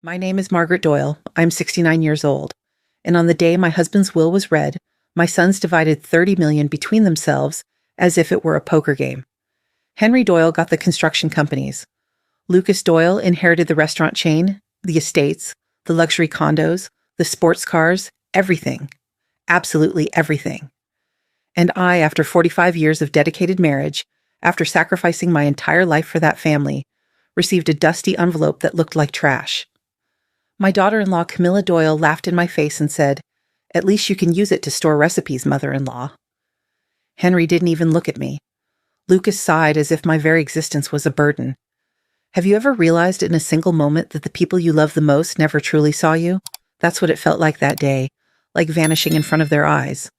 My name is Margaret Doyle. I'm 69 years old. And on the day my husband's will was read, my sons divided $30 million between themselves as if it were a poker game. Henry Doyle got the construction companies. Lucas Doyle inherited the restaurant chain, the estates, the luxury condos, the sports cars, everything. Absolutely everything. And I, after 45 years of dedicated marriage, after sacrificing my entire life for that family, received a dusty envelope that looked like trash. My daughter-in-law, Camilla Doyle, laughed in my face and said, "At least you can use it to store recipes, mother-in-law." Henry didn't even look at me. Lucas sighed as if my very existence was a burden. Have you ever realized in a single moment that the people you love the most never truly saw you? That's what it felt like that day, like vanishing in front of their eyes.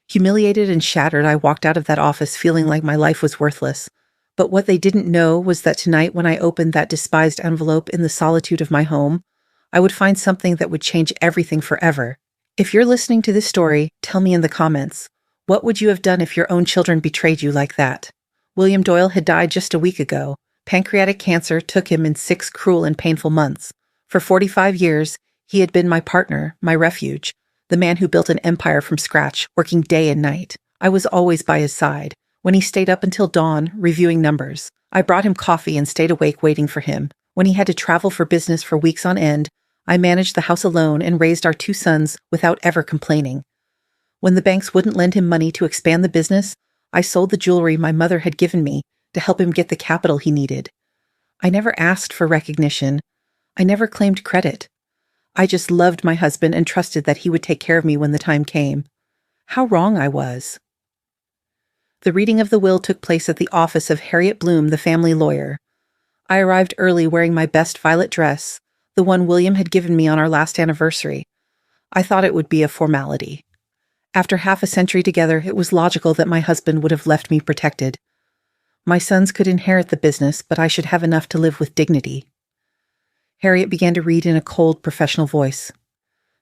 Humiliated and shattered, I walked out of that office feeling like my life was worthless. But what they didn't know was that tonight, when I opened that despised envelope in the solitude of my home, I would find something that would change everything forever. If you're listening to this story, tell me in the comments, what would you have done if your own children betrayed you like that? William Doyle had died just a week ago. Pancreatic cancer took him in 6 cruel and painful months. For 45 years, he had been my partner, my refuge, the man who built an empire from scratch, working day and night. I was always by his side. When he stayed up until dawn, reviewing numbers, I brought him coffee and stayed awake waiting for him. When he had to travel for business for weeks on end, I managed the house alone and raised our 2 sons without ever complaining. When the banks wouldn't lend him money to expand the business, I sold the jewelry my mother had given me to help him get the capital he needed. I never asked for recognition. I never claimed credit. I just loved my husband and trusted that he would take care of me when the time came. How wrong I was. The reading of the will took place at the office of Harriet Bloom, the family lawyer. I arrived early wearing my best violet dress, the one William had given me on our last anniversary. I thought it would be a formality. After half a century together, it was logical that my husband would have left me protected. My sons could inherit the business, but I should have enough to live with dignity. Harriet began to read in a cold, professional voice.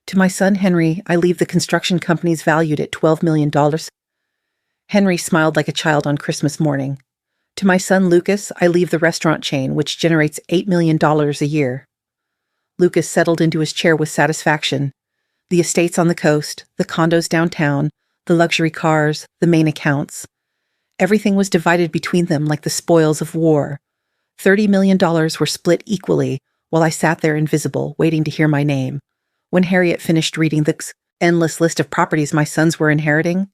To my son Henry, I leave the construction companies valued at $12 million. Henry smiled like a child on Christmas morning. To my son Lucas, I leave the restaurant chain, which generates $8 million a year. Lucas settled into his chair with satisfaction. The estates on the coast, the condos downtown, the luxury cars, the main accounts. Everything was divided between them like the spoils of war. $30 million were split equally while I sat there invisible, waiting to hear my name. When Harriet finished reading the endless list of properties my sons were inheriting,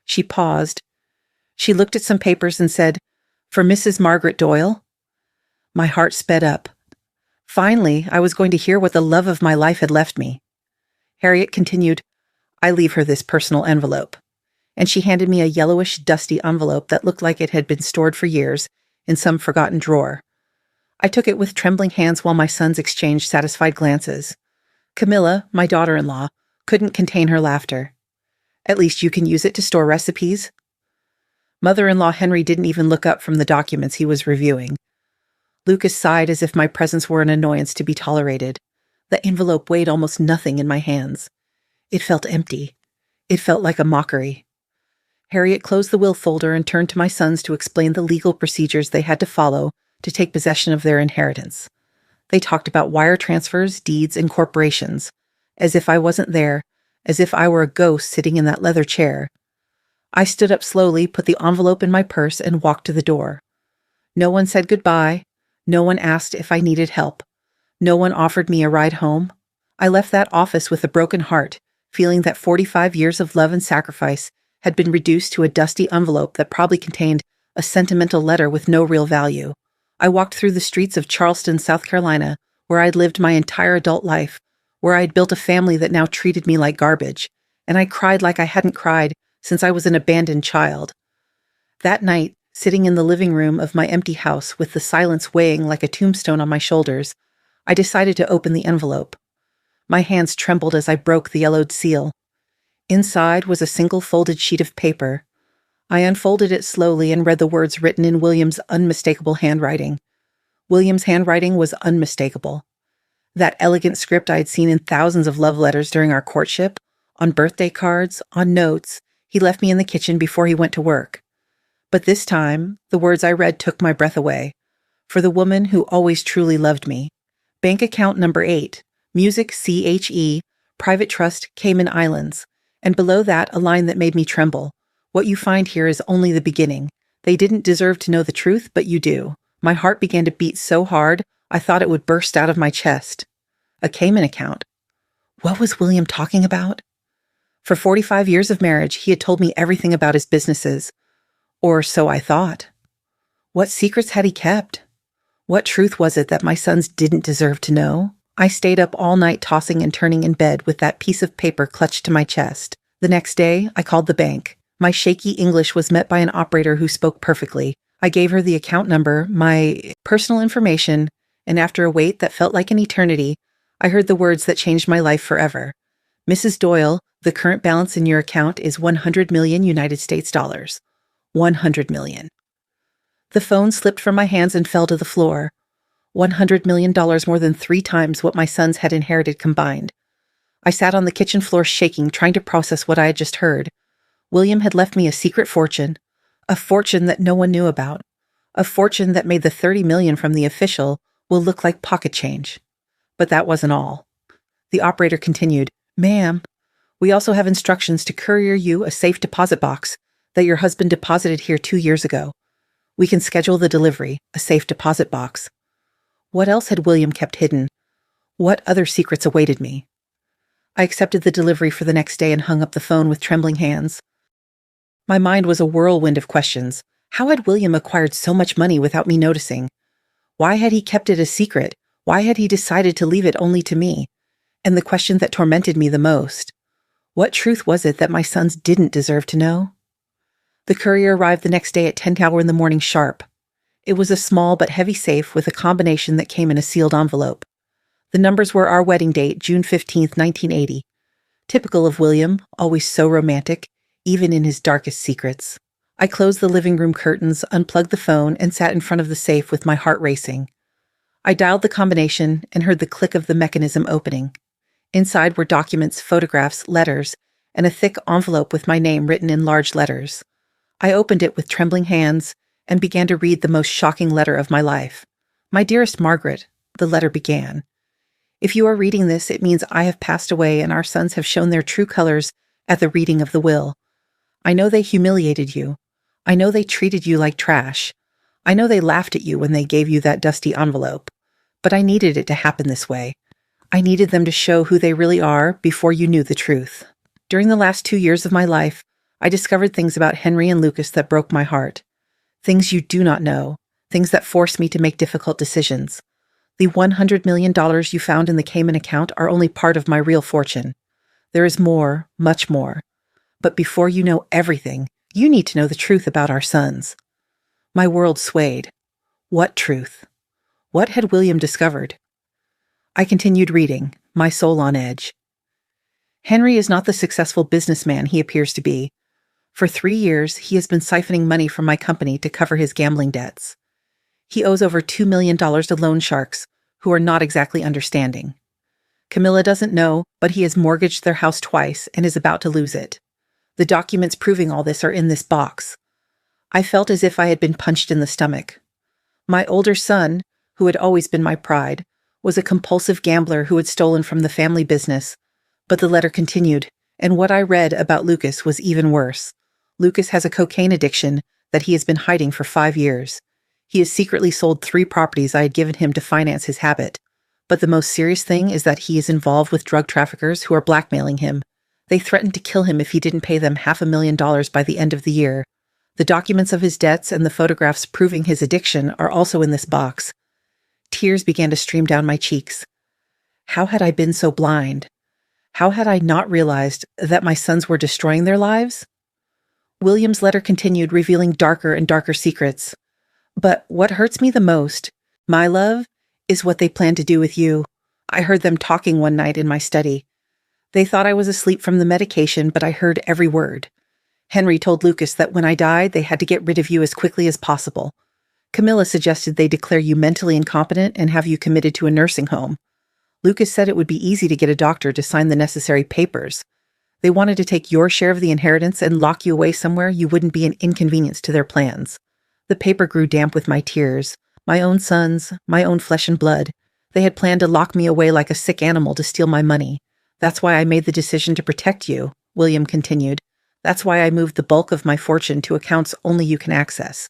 she paused. She looked at some papers and said, "For Mrs. Margaret Doyle?" My heart sped up. Finally, I was going to hear what the love of my life had left me. Harriet continued, "I leave her this personal envelope." And she handed me a yellowish, dusty envelope that looked like it had been stored for years in some forgotten drawer. I took it with trembling hands while my sons exchanged satisfied glances. Camilla, my daughter-in-law, couldn't contain her laughter. "At least you can use it to store recipes." Mother-in-law Henry didn't even look up from the documents he was reviewing. Lucas sighed as if my presence were an annoyance to be tolerated. The envelope weighed almost nothing in my hands. It felt empty. It felt like a mockery. Harriet closed the will folder and turned to my sons to explain the legal procedures they had to follow to take possession of their inheritance. They talked about wire transfers, deeds, and corporations, as if I wasn't there, as if I were a ghost sitting in that leather chair. I stood up slowly, put the envelope in my purse, and walked to the door. No one said goodbye. No one asked if I needed help. No one offered me a ride home. I left that office with a broken heart, feeling that 45 years of love and sacrifice had been reduced to a dusty envelope that probably contained a sentimental letter with no real value. I walked through the streets of Charleston, South Carolina, where I'd lived my entire adult life, where I'd built a family that now treated me like garbage, and I cried like I hadn't cried since I was an abandoned child. That night, sitting in the living room of my empty house with the silence weighing like a tombstone on my shoulders, I decided to open the envelope. My hands trembled as I broke the yellowed seal. Inside was a single folded sheet of paper. I unfolded it slowly and read the words written in William's unmistakable handwriting. William's handwriting was unmistakable. That elegant script I had seen in thousands of love letters during our courtship, on birthday cards, on notes, he left me in the kitchen before he went to work. But this time, the words I read took my breath away. For the woman who always truly loved me, Bank account number 8, Music CHE, Private Trust, Cayman Islands. And below that, a line that made me tremble. What you find here is only the beginning. They didn't deserve to know the truth, but you do. My heart began to beat so hard, I thought it would burst out of my chest. A Cayman account. What was William talking about? For 45 years of marriage, he had told me everything about his businesses. Or so I thought. What secrets had he kept? What truth was it that my sons didn't deserve to know? I stayed up all night tossing and turning in bed with that piece of paper clutched to my chest. The next day, I called the bank. My shaky English was met by an operator who spoke perfectly. I gave her the account number, my personal information, and after a wait that felt like an eternity, I heard the words that changed my life forever. Mrs. Doyle, the current balance in your account is 100 million United States dollars. 100 million. The phone slipped from my hands and fell to the floor. $100 million more than 3 times what my sons had inherited combined. I sat on the kitchen floor shaking, trying to process what I had just heard. William had left me a secret fortune, a fortune that no one knew about, a fortune that made the 30 million from the official will look like pocket change. But that wasn't all. The operator continued, "Ma'am, we also have instructions to courier you a safe deposit box that your husband deposited here 2 years ago. We can schedule the delivery, a safe deposit box." What else had William kept hidden? What other secrets awaited me? I accepted the delivery for the next day and hung up the phone with trembling hands. My mind was a whirlwind of questions. How had William acquired so much money without me noticing? Why had he kept it a secret? Why had he decided to leave it only to me? And the question that tormented me the most, what truth was it that my sons didn't deserve to know? The courier arrived the next day at 10 hours in the morning sharp. It was a small but heavy safe with a combination that came in a sealed envelope. The numbers were our wedding date, June 15th, 1980. Typical of William, always so romantic, even in his darkest secrets. I closed the living room curtains, unplugged the phone, and sat in front of the safe with my heart racing. I dialed the combination and heard the click of the mechanism opening. Inside were documents, photographs, letters, and a thick envelope with my name written in large letters. I opened it with trembling hands and began to read the most shocking letter of my life. "My dearest Margaret," the letter began. "If you are reading this, it means I have passed away and our sons have shown their true colors at the reading of the will. I know they humiliated you. I know they treated you like trash. I know they laughed at you when they gave you that dusty envelope. But I needed it to happen this way. I needed them to show who they really are before you knew the truth. During the last 2 years of my life, I discovered things about Henry and Lucas that broke my heart. Things you do not know, things that forced me to make difficult decisions. The $100 million you found in the Cayman account are only part of my real fortune. There is more, much more. But before you know everything, you need to know the truth about our sons." My world swayed. What truth? What had William discovered? I continued reading, my soul on edge. Henry is not the successful businessman he appears to be. For 3 years, he has been siphoning money from my company to cover his gambling debts. He owes over $2 million to loan sharks, who are not exactly understanding. Camilla doesn't know, but he has mortgaged their house twice and is about to lose it. The documents proving all this are in this box. I felt as if I had been punched in the stomach. My older son, who had always been my pride, was a compulsive gambler who had stolen from the family business. But the letter continued, and what I read about Lucas was even worse. Lucas has a cocaine addiction that he has been hiding for 5 years. He has secretly sold 3 properties I had given him to finance his habit. But the most serious thing is that he is involved with drug traffickers who are blackmailing him. They threatened to kill him if he didn't pay them $500,000 by the end of the year. The documents of his debts and the photographs proving his addiction are also in this box. Tears began to stream down my cheeks. How had I been so blind? How had I not realized that my sons were destroying their lives? William's letter continued, revealing darker and darker secrets. But what hurts me the most, my love, is what they plan to do with you. I heard them talking one night in my study. They thought I was asleep from the medication, but I heard every word. Henry told Lucas that when I died, they had to get rid of you as quickly as possible. Camilla suggested they declare you mentally incompetent and have you committed to a nursing home. Lucas said it would be easy to get a doctor to sign the necessary papers. They wanted to take your share of the inheritance and lock you away somewhere you wouldn't be an inconvenience to their plans. The paper grew damp with my tears, my own sons, my own flesh and blood. They had planned to lock me away like a sick animal to steal my money. That's why I made the decision to protect you, William continued. That's why I moved the bulk of my fortune to accounts only you can access.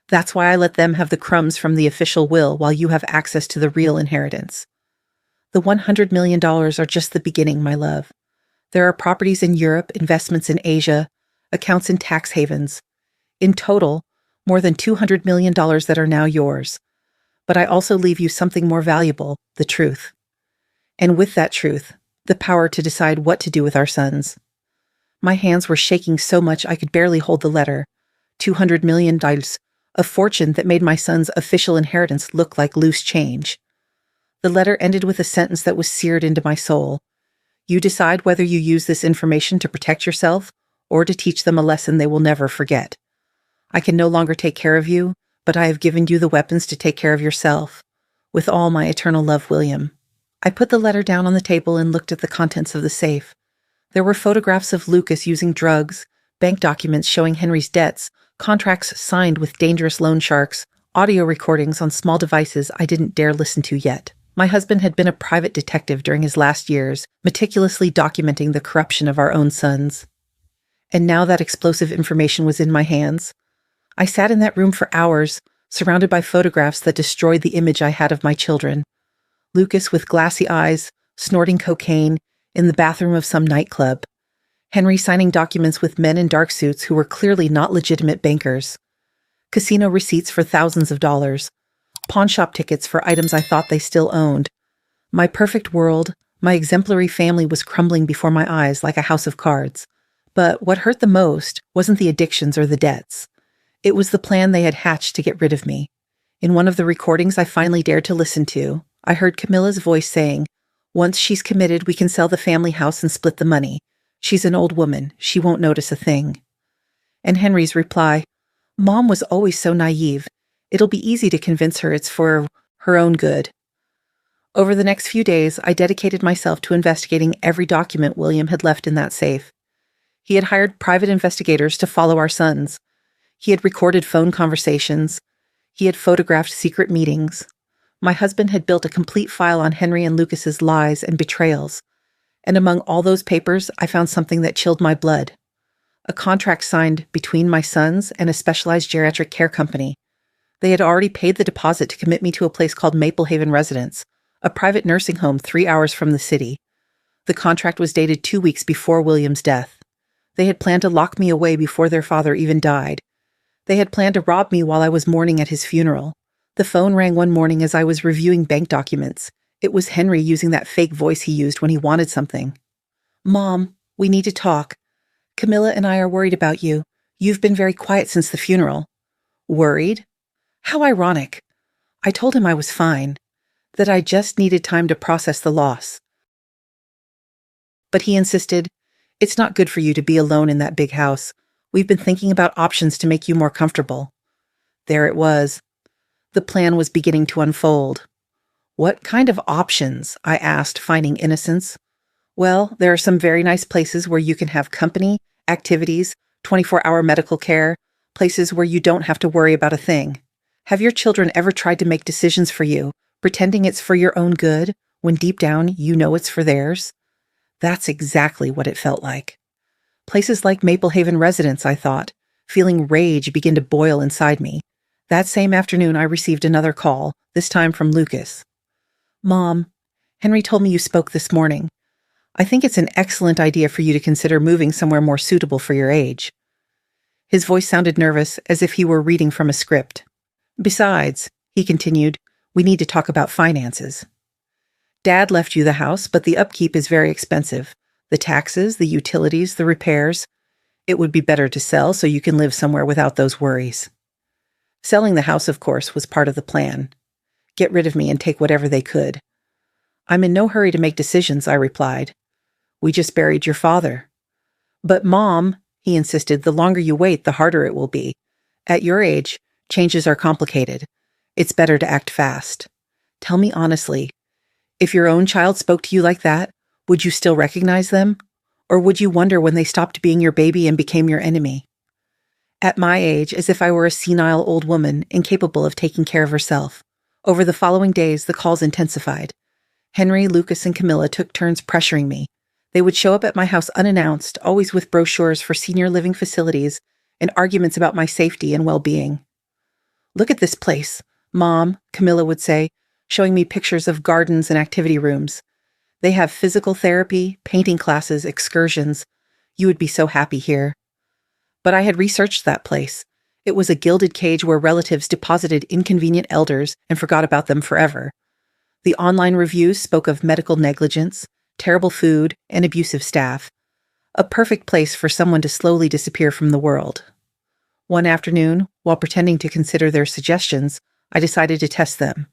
That's why I let them have the crumbs from the official will while you have access to the real inheritance. The $100 million are just the beginning, my love. There are properties in Europe, investments in Asia, accounts in tax havens. In total, more than $200 million that are now yours. But I also leave you something more valuable, the truth. And with that truth, the power to decide what to do with our sons. My hands were shaking so much I could barely hold the letter. $200 million, a fortune that made my son's official inheritance look like loose change. The letter ended with a sentence that was seared into my soul. You decide whether you use this information to protect yourself or to teach them a lesson they will never forget. I can no longer take care of you, but I have given you the weapons to take care of yourself. With all my eternal love, William. I put the letter down on the table and looked at the contents of the safe. There were photographs of Lucas using drugs, bank documents showing Henry's debts, contracts signed with dangerous loan sharks, audio recordings on small devices I didn't dare listen to yet. My husband had been a private detective during his last years, meticulously documenting the corruption of our own sons. And now that explosive information was in my hands. I sat in that room for hours, surrounded by photographs that destroyed the image I had of my children. Lucas with glassy eyes, snorting cocaine, in the bathroom of some nightclub. Henry signing documents with men in dark suits who were clearly not legitimate bankers. Casino receipts for thousands of dollars. Pawnshop tickets for items I thought they still owned. My perfect world, my exemplary family was crumbling before my eyes like a house of cards. But what hurt the most wasn't the addictions or the debts. It was the plan they had hatched to get rid of me. In one of the recordings I finally dared to listen to, I heard Camilla's voice saying, "Once she's committed, we can sell the family house and split the money. She's an old woman. She won't notice a thing." And Henry's reply, "Mom was always so naive. It'll be easy to convince her it's for her own good." Over the next few days, I dedicated myself to investigating every document William had left in that safe. He had hired private investigators to follow our sons. He had recorded phone conversations. He had photographed secret meetings. My husband had built a complete file on Henry and Lucas's lies and betrayals. And among all those papers, I found something that chilled my blood. A contract signed between my sons and a specialized geriatric care company. They had already paid the deposit to commit me to a place called Maple Haven Residence, a private nursing home 3 hours from the city. The contract was dated 2 weeks before William's death. They had planned to lock me away before their father even died. They had planned to rob me while I was mourning at his funeral. The phone rang one morning as I was reviewing bank documents. It was Henry using that fake voice he used when he wanted something. "Mom, we need to talk. Camilla and I are worried about you. You've been very quiet since the funeral." Worried? How ironic. I told him I was fine, that I just needed time to process the loss. But he insisted, "It's not good for you to be alone in that big house. We've been thinking about options to make you more comfortable." There it was. The plan was beginning to unfold. "What kind of options?" I asked, finding innocence. "Well, there are some very nice places where you can have company, activities, 24-hour medical care, places where you don't have to worry about a thing. Have your children ever tried to make decisions for you, pretending it's for your own good, when deep down you know it's for theirs?" That's exactly what it felt like. Places like Maple Haven Residence, I thought, feeling rage begin to boil inside me. That same afternoon I received another call, this time from Lucas. "Mom, Henry told me you spoke this morning. I think it's an excellent idea for you to consider moving somewhere more suitable for your age." His voice sounded nervous, as if he were reading from a script. "Besides," he continued, "we need to talk about finances. Dad left you the house, but the upkeep is very expensive. The taxes, the utilities, the repairs. It would be better to sell so you can live somewhere without those worries." Selling the house, of course, was part of the plan. Get rid of me and take whatever they could. "I'm in no hurry to make decisions," I replied. "We just buried your father." "But Mom," he insisted, "the longer you wait, the harder it will be. At your age, changes are complicated. It's better to act fast. Tell me honestly, if your own child spoke to you like that, would you still recognize them? Or would you wonder when they stopped being your baby and became your enemy?" At my age, as if I were a senile old woman, incapable of taking care of herself. Over the following days, the calls intensified. Henry, Lucas, and Camilla took turns pressuring me. They would show up at my house unannounced, always with brochures for senior living facilities and arguments about my safety and well-being. "Look at this place, Mom," Camilla would say, showing me pictures of gardens and activity rooms. "They have physical therapy, painting classes, excursions. You would be so happy here." But I had researched that place. It was a gilded cage where relatives deposited inconvenient elders and forgot about them forever. The online reviews spoke of medical negligence, terrible food, and abusive staff. A perfect place for someone to slowly disappear from the world. One afternoon, while pretending to consider their suggestions, I decided to test them.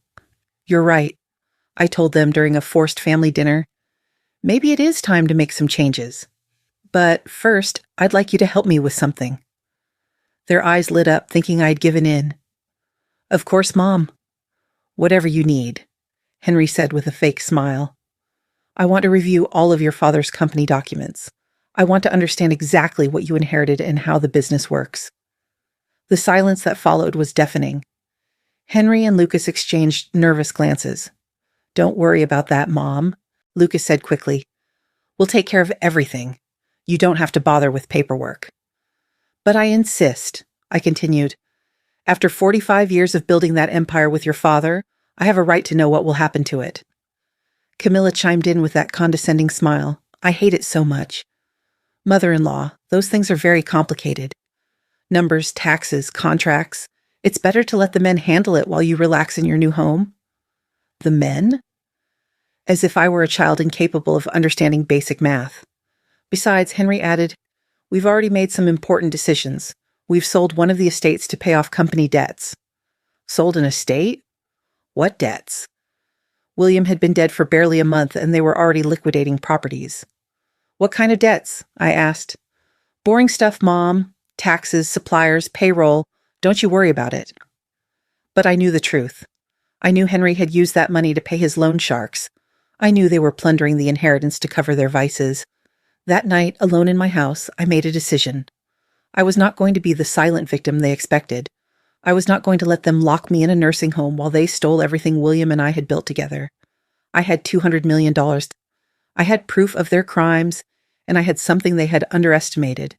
"You're right," I told them during a forced family dinner. "Maybe it is time to make some changes. But first, I'd like you to help me with something." Their eyes lit up, thinking I'd given in. "Of course, Mom." "Whatever you need," Henry said with a fake smile. "I want to review all of your father's company documents. I want to understand exactly what you inherited and how the business works." The silence that followed was deafening. Henry and Lucas exchanged nervous glances. "Don't worry about that, Mom," Lucas said quickly. "We'll take care of everything. You don't have to bother with paperwork." "But I insist," I continued. "After 45 years of building that empire with your father, I have a right to know what will happen to it." Camilla chimed in with that condescending smile. "I hate it so much. Mother-in-law, those things are very complicated. Numbers, taxes, contracts. It's better to let the men handle it while you relax in your new home." "The men?" As if I were a child incapable of understanding basic math. Besides, Henry added, "We've already made some important decisions. We've sold one of the estates to pay off company debts." "Sold an estate? What debts?" William had been dead for barely a month, and they were already liquidating properties. "What kind of debts?" I asked. "Boring stuff, Mom. Taxes, suppliers, payroll. Don't you worry about it." But I knew the truth. I knew Henry had used that money to pay his loan sharks. I knew they were plundering the inheritance to cover their vices. That night, alone in my house, I made a decision. I was not going to be the silent victim they expected. I was not going to let them lock me in a nursing home while they stole everything William and I had built together. I had $200 million. I had proof of their crimes, and I had something they had underestimated.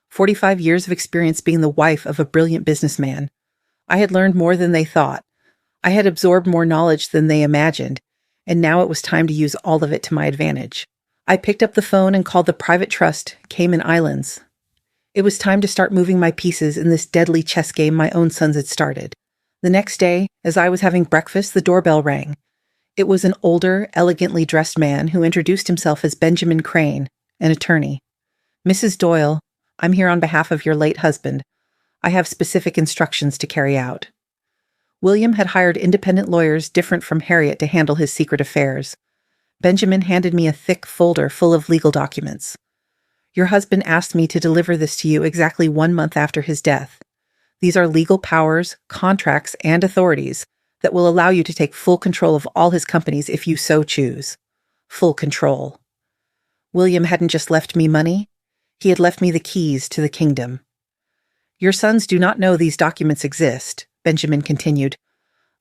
45 years of experience being the wife of a brilliant businessman. I had learned more than they thought. I had absorbed more knowledge than they imagined, and now it was time to use all of it to my advantage. I picked up the phone and called the private trust, Cayman Islands. It was time to start moving my pieces in this deadly chess game my own sons had started. The next day, as I was having breakfast, the doorbell rang. It was an older, elegantly dressed man who introduced himself as Benjamin Crane, an attorney. "Mrs. Doyle, I'm here on behalf of your late husband. I have specific instructions to carry out." William had hired independent lawyers different from Harriet to handle his secret affairs. Benjamin handed me a thick folder full of legal documents. "Your husband asked me to deliver this to you exactly 1 month after his death. These are legal powers, contracts, and authorities that will allow you to take full control of all his companies if you so choose. Full control." William hadn't just left me money. He had left me the keys to the kingdom. "Your sons do not know these documents exist," Benjamin continued.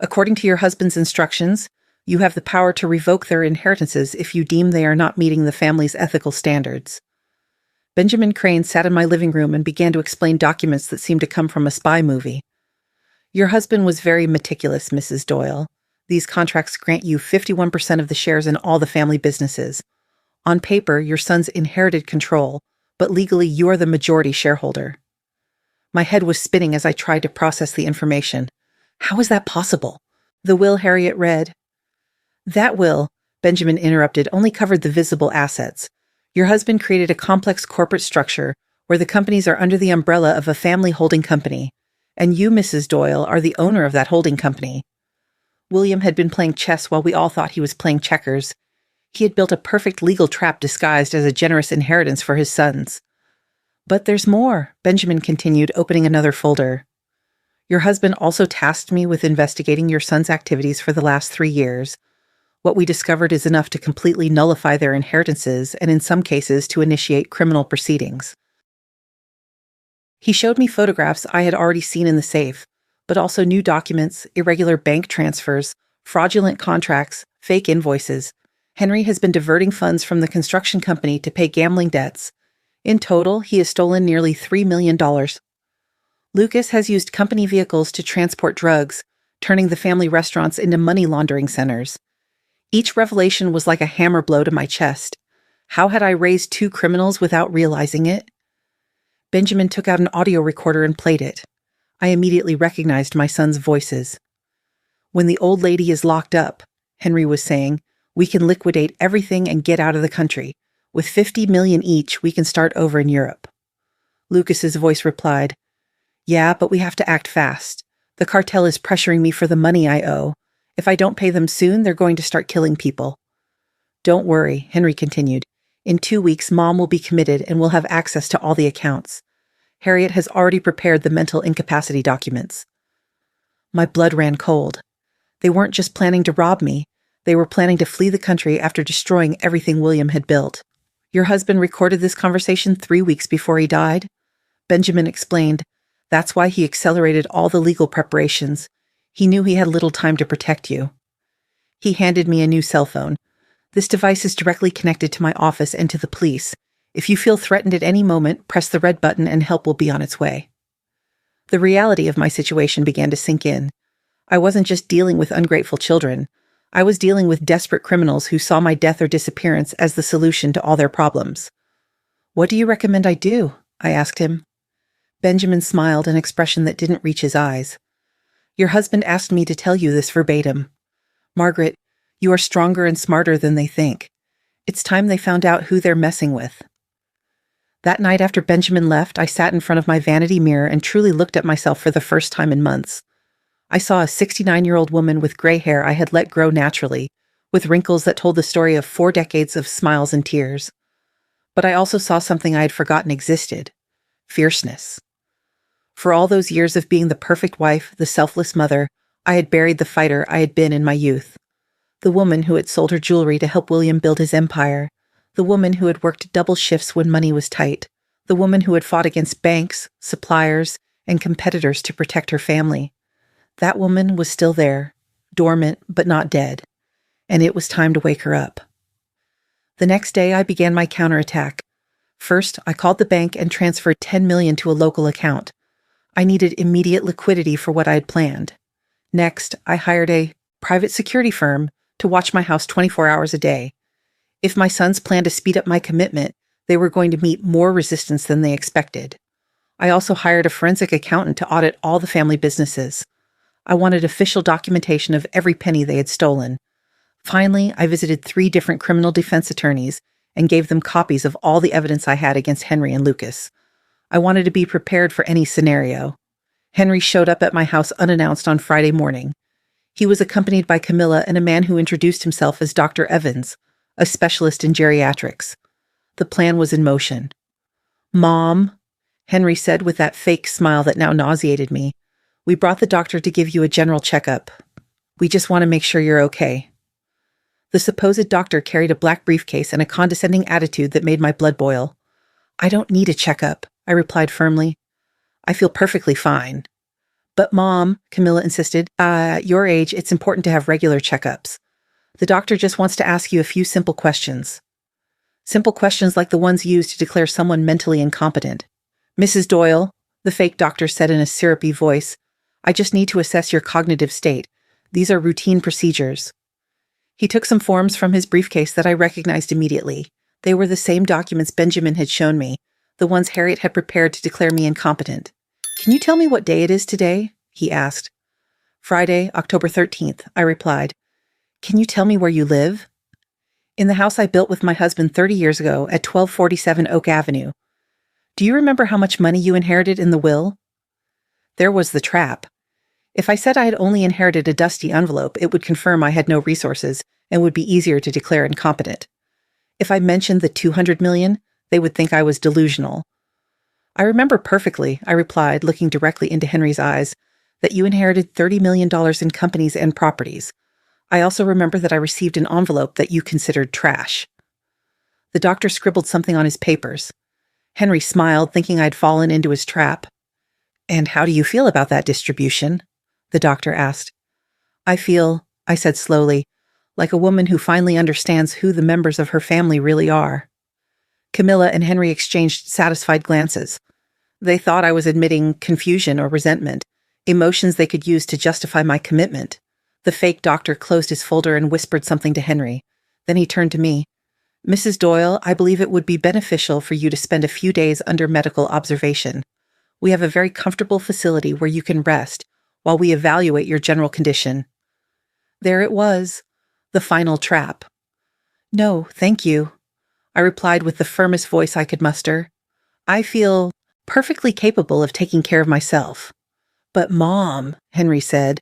"According to your husband's instructions, you have the power to revoke their inheritances if you deem they are not meeting the family's ethical standards." Benjamin Crane sat in my living room and began to explain documents that seemed to come from a spy movie. "Your husband was very meticulous, Mrs. Doyle. These contracts grant you 51% of the shares in all the family businesses. On paper, your sons inherited control, but legally you are the majority shareholder." My head was spinning as I tried to process the information. How is that possible? The will Harriet read. "That will," Benjamin interrupted, "only covered the visible assets. Your husband created a complex corporate structure where the companies are under the umbrella of a family holding company, and you, Mrs. Doyle, are the owner of that holding company." William had been playing chess while we all thought he was playing checkers. He had built a perfect legal trap disguised as a generous inheritance for his sons. "But there's more," Benjamin continued, opening another folder. "Your husband also tasked me with investigating your son's activities for the last 3 years. What we discovered is enough to completely nullify their inheritances and in some cases to initiate criminal proceedings." He showed me photographs I had already seen in the safe, but also new documents, irregular bank transfers, Fraudulent contracts, fake invoices. Henry has been diverting funds from the construction company to pay gambling debts. In total, he has stolen nearly $3 million. Lucas has used company vehicles to transport drugs, turning the family restaurants into money laundering centers. Each revelation was like a hammer blow to my chest. How had I raised two criminals without realizing it? Benjamin took out an audio recorder and played it. I immediately recognized my son's voices. "When the old lady is locked up," Henry was saying, "we can liquidate everything and get out of the country. With 50 million each, we can start over in Europe." Lucas's voice replied, "Yeah, but we have to act fast. The cartel is pressuring me for the money I owe. If I don't pay them soon, they're going to start killing people." "Don't worry," Henry continued. "In 2 weeks, Mom will be committed and we'll have access to all the accounts. Harriet has already prepared the mental incapacity documents." My blood ran cold. They weren't just planning to rob me. They were planning to flee the country after destroying everything William had built. "Your husband recorded this conversation 3 weeks before he died?" Benjamin explained. "That's why he accelerated all the legal preparations. He knew he had little time to protect you." He handed me a new cell phone. "This device is directly connected to my office and to the police. If you feel threatened at any moment, press the red button and help will be on its way." The reality of my situation began to sink in. I wasn't just dealing with ungrateful children. I was dealing with desperate criminals who saw my death or disappearance as the solution to all their problems. "What do you recommend I do?" I asked him. Benjamin smiled, an expression that didn't reach his eyes. "Your husband asked me to tell you this verbatim. Margaret, you are stronger and smarter than they think. It's time they found out who they're messing with." That night after Benjamin left, I sat in front of my vanity mirror and truly looked at myself for the first time in months. I saw a 69-year-old woman with gray hair I had let grow naturally, with wrinkles that told the story of 4 decades of smiles and tears. But I also saw something I had forgotten existed: fierceness. For all those years of being the perfect wife, the selfless mother, I had buried the fighter I had been in my youth. The woman who had sold her jewelry to help William build his empire. The woman who had worked double shifts when money was tight. The woman who had fought against banks, suppliers, and competitors to protect her family. That woman was still there, dormant but not dead, and it was time to wake her up. The next day, I began my counterattack. First, I called the bank and transferred $10 million to a local account. I needed immediate liquidity for what I had planned. Next, I hired a private security firm to watch my house 24 hours a day. If my sons planned to speed up my commitment, they were going to meet more resistance than they expected. I also hired a forensic accountant to audit all the family businesses. I wanted official documentation of every penny they had stolen. Finally, I visited 3 different criminal defense attorneys and gave them copies of all the evidence I had against Henry and Lucas. I wanted to be prepared for any scenario. Henry showed up at my house unannounced on Friday morning. He was accompanied by Camilla and a man who introduced himself as Dr. Evans, a specialist in geriatrics. The plan was in motion. "Mom," Henry said with that fake smile that now nauseated me, "we brought the doctor to give you a general checkup. We just want to make sure you're okay." The supposed doctor carried a black briefcase and a condescending attitude that made my blood boil. "I don't need a checkup," I replied firmly. "I feel perfectly fine." "But Mom," Camilla insisted, "at your age, it's important to have regular checkups. The doctor just wants to ask you a few simple questions." Simple questions like the ones used to declare someone mentally incompetent. "Mrs. Doyle," the fake doctor said in a syrupy voice, "I just need to assess your cognitive state. These are routine procedures." He took some forms from his briefcase that I recognized immediately. They were the same documents Benjamin had shown me, the ones Harriet had prepared to declare me incompetent. "Can you tell me what day it is today?" he asked. "Friday, October 13th, I replied. "Can you tell me where you live?" "In the house I built with my husband 30 years ago at 1247 Oak Avenue. Do you remember how much money you inherited in the will?" There was the trap. If I said I had only inherited a dusty envelope, it would confirm I had no resources and would be easier to declare incompetent. If I mentioned the $200 million, they would think I was delusional. "I remember perfectly," I replied, looking directly into Henry's eyes, "that you inherited $30 million in companies and properties. I also remember that I received an envelope that you considered trash." The doctor scribbled something on his papers. Henry smiled, thinking I'd fallen into his trap. "And how do you feel about that distribution?" the doctor asked. "I feel I said slowly, like a woman who finally understands who the members of her family really are. Camilla and Henry exchanged satisfied glances. They thought I was admitting confusion or resentment, emotions they could use to justify my commitment. The fake doctor closed his folder and whispered something to Henry. Then he turned to me. "Mrs. Doyle, I believe it would be beneficial for you to spend a few days under medical observation. We have a very comfortable facility where you can rest while we evaluate your general condition." There it was, the final trap. "No, thank you," I replied with the firmest voice I could muster. "I feel perfectly capable of taking care of myself." "But Mom," Henry said,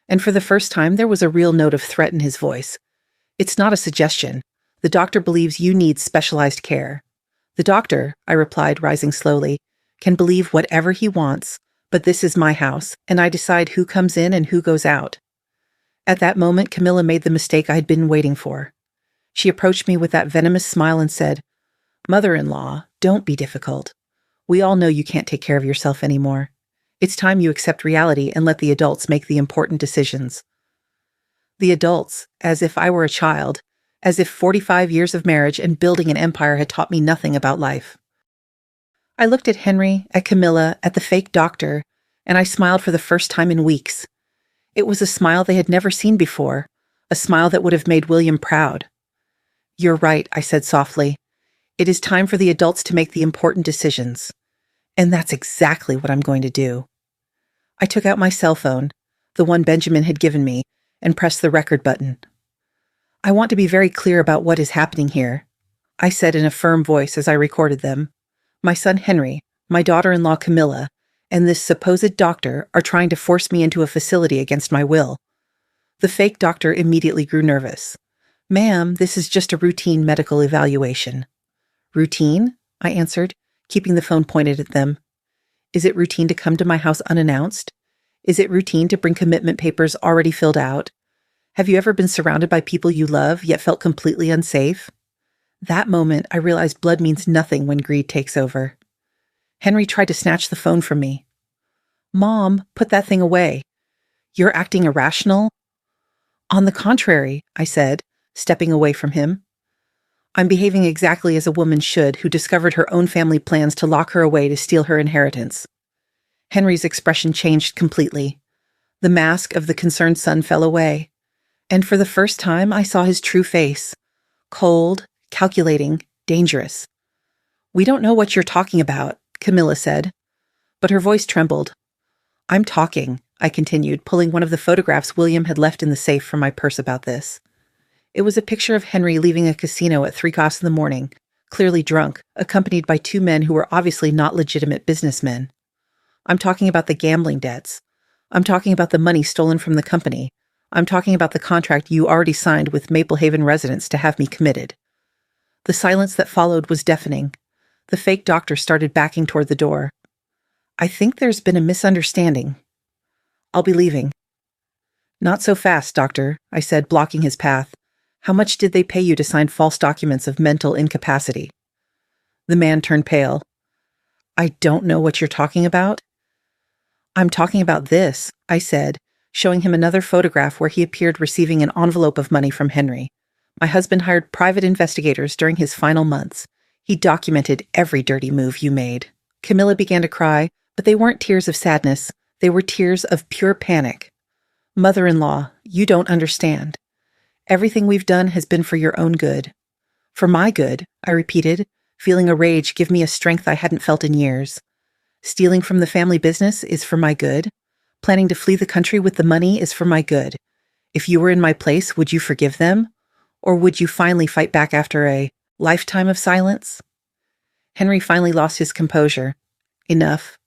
and for the first time there was a real note of threat in his voice. "It's not a suggestion. The doctor believes you need specialized care." "The doctor," I replied, rising slowly, "can believe whatever he wants, but this is my house, and I decide who comes in and who goes out." At that moment, Camilla made the mistake I had been waiting for. She approached me with that venomous smile and said, "Mother-in-law, don't be difficult. We all know you can't take care of yourself anymore. It's time you accept reality and let the adults make the important decisions." The adults, as if I were a child, as if 45 years of marriage and building an empire had taught me nothing about life. I looked at Henry, at Camilla, at the fake doctor, and I smiled for the first time in weeks. It was a smile they had never seen before, a smile that would have made William proud. "You're right," I said softly. "It is time for the adults to make the important decisions. And that's exactly what I'm going to do." I took out my cell phone, the one Benjamin had given me, and pressed the record button. "I want to be very clear about what is happening here," I said in a firm voice as I recorded them. "My son Henry, my daughter-in-law Camilla, and this supposed doctor are trying to force me into a facility against my will." The fake doctor immediately grew nervous. "Ma'am, this is just a routine medical evaluation." "Routine?" I answered, keeping the phone pointed at them. "Is it routine to come to my house unannounced? Is it routine to bring commitment papers already filled out? Have you ever been surrounded by people you love, yet felt completely unsafe?" That moment, I realized blood means nothing when greed takes over. Henry tried to snatch the phone from me. "Mom, put that thing away. You're acting irrational." "On the contrary," I said, stepping away from him. "I'm behaving exactly as a woman should who discovered her own family plans to lock her away to steal her inheritance." Henry's expression changed completely. The mask of the concerned son fell away, and for the first time I saw his true face. Cold, calculating, dangerous. "We don't know what you're talking about," Camilla said, but her voice trembled. "I'm talking," I continued, pulling one of the photographs William had left in the safe from my purse about this. It was a picture of Henry leaving a casino at 3 o'clock in the morning, clearly drunk, accompanied by two men who were obviously not legitimate businessmen. I'm talking about the gambling debts. I'm talking about the money stolen from the company. I'm talking about the contract you already signed with Maple Haven residents to have me committed. The silence that followed was deafening. The fake doctor started backing toward the door. "I think there's been a misunderstanding. I'll be leaving." "Not so fast, doctor," I said, blocking his path. "How much did they pay you to sign false documents of mental incapacity?" The man turned pale. "I don't know what you're talking about." "I'm talking about this," I said, showing him another photograph where he appeared receiving an envelope of money from Henry. "My husband hired private investigators during his final months. He documented every dirty move you made." Camilla began to cry, but they weren't tears of sadness. They were tears of pure panic. "Mother-in-law, you don't understand. Everything we've done has been for your own good." "For my good," I repeated, feeling a rage give me a strength I hadn't felt in years. "Stealing from the family business is for my good. Planning to flee the country with the money is for my good. If you were in my place, would you forgive them? Or would you finally fight back after a lifetime of silence?" Henry finally lost his composure. "Enough.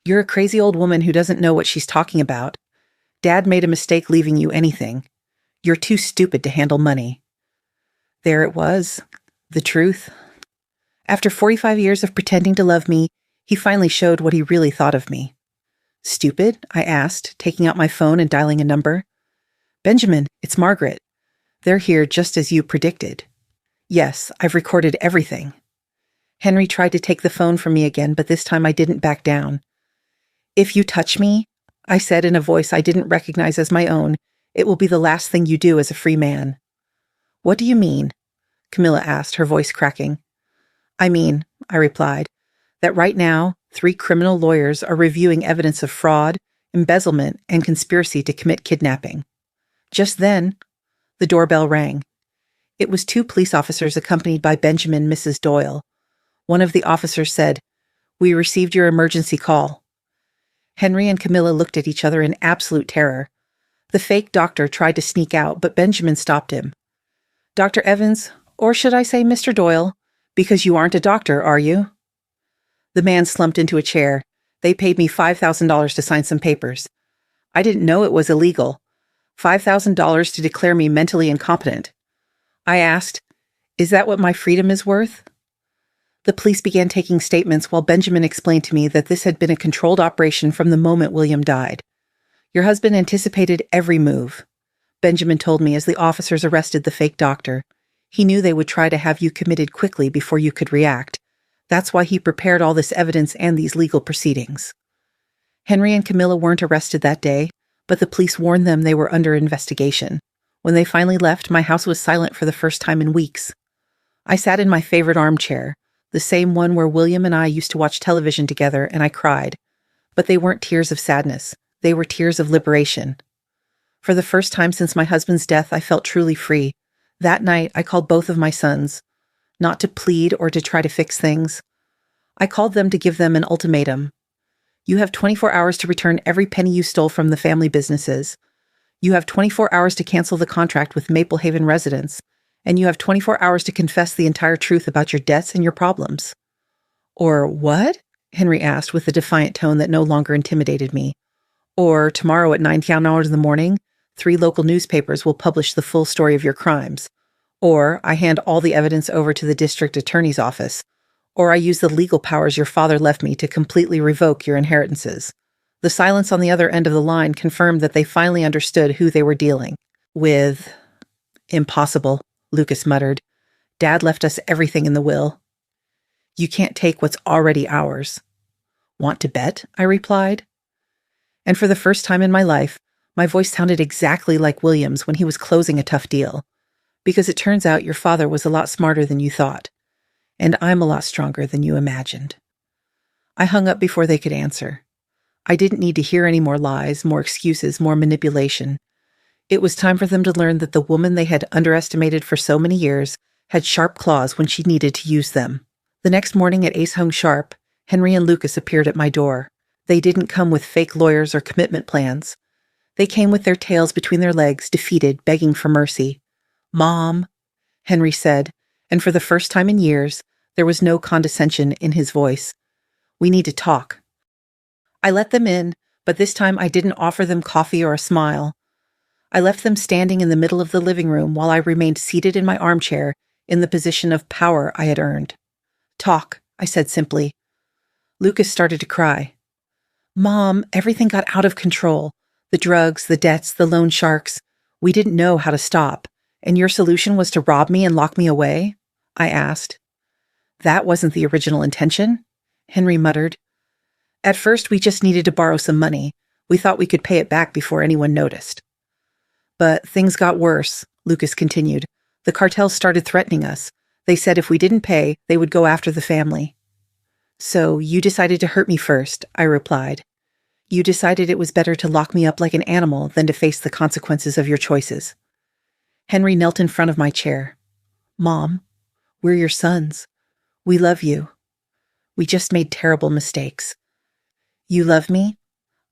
You're a crazy old woman who doesn't know what she's talking about. Dad made a mistake leaving you anything. You're too stupid to handle money." There it was, the truth. After 45 years of pretending to love me, he finally showed what he really thought of me. "Stupid?" I asked, taking out my phone and dialing a number. "Benjamin, it's Margaret. They're here just as you predicted." "Yes, I've recorded everything." Henry tried to take the phone from me again, but this time I didn't back down. "If you touch me," I said in a voice I didn't recognize as my own, It will be the last thing you do as a free man." "What do you mean?" Camilla asked, her voice cracking. I replied, "that right now, 3 criminal lawyers are reviewing evidence of fraud, embezzlement, and conspiracy to commit kidnapping." Just then, the doorbell rang. It was 2 police officers accompanied by Benjamin and Mrs. Doyle. One of the officers said, "We received your emergency call." Henry and Camilla looked at each other in absolute terror. The fake doctor tried to sneak out, but Benjamin stopped him. "Dr. Evans, or should I say Mr. Doyle, because you aren't a doctor, are you?" The man slumped into a chair. "They paid me $5,000 to sign some papers. I didn't know it was illegal. $5,000 to declare me mentally incompetent." I asked, "Is that what my freedom is worth?" The police began taking statements while Benjamin explained to me that this had been a controlled operation from the moment William died. "Your husband anticipated every move," Benjamin told me as the officers arrested the fake doctor. "He knew they would try to have you committed quickly before you could react. That's why he prepared all this evidence and these legal proceedings." Henry and Camilla weren't arrested that day, but the police warned them they were under investigation. When they finally left, my house was silent for the first time in weeks. I sat in my favorite armchair, the same one where William and I used to watch television together, and I cried. But they weren't tears of sadness. They were tears of liberation. For the first time since my husband's death, I felt truly free. That night, I called both of my sons, not to plead or to try to fix things. I called them to give them an ultimatum. You have 24 hours to return every penny you stole from the family businesses. You have 24 hours to cancel the contract with Maple Haven residents, and you have 24 hours to confess the entire truth about your debts and your problems. "Or what?" Henry asked with a defiant tone that no longer intimidated me. "Or tomorrow at 9 hours in the morning, 3 local newspapers will publish the full story of your crimes. Or I hand all the evidence over to the district attorney's office. Or I use the legal powers your father left me to completely revoke your inheritances." The silence on the other end of the line confirmed that they finally understood who they were dealing with. "Impossible," Lucas muttered. "Dad left us everything in the will." "You can't take what's already ours." "Want to bet?" I replied. And for the first time in my life, my voice sounded exactly like William's when he was closing a tough deal. Because it turns out your father was a lot smarter than you thought. And I'm a lot stronger than you imagined. I hung up before they could answer. I didn't need to hear any more lies, more excuses, more manipulation. It was time for them to learn that the woman they had underestimated for so many years had sharp claws when she needed to use them. The next morning at Ace Hung Sharp, Henry and Lucas appeared at my door. They didn't come with fake lawyers or commitment plans. They came with their tails between their legs, defeated, begging for mercy. "Mom," Henry said, and for the first time in years, there was no condescension in his voice. "We need to talk." I let them in, but this time I didn't offer them coffee or a smile. I left them standing in the middle of the living room while I remained seated in my armchair in the position of power I had earned. "Talk," I said simply. Lucas started to cry. "Mom, everything got out of control. The drugs, the debts, the loan sharks. We didn't know how to stop. And your solution was to rob me and lock me away?" I asked. "That wasn't the original intention," Henry muttered. "At first, we just needed to borrow some money. We thought we could pay it back before anyone noticed." "But things got worse," Lucas continued. "The cartels started threatening us. They said if we didn't pay, they would go after the family." "So you decided to hurt me first," I replied. "You decided it was better to lock me up like an animal than to face the consequences of your choices." Henry knelt in front of my chair. "Mom, we're your sons. We love you. We just made terrible mistakes." "You love me?"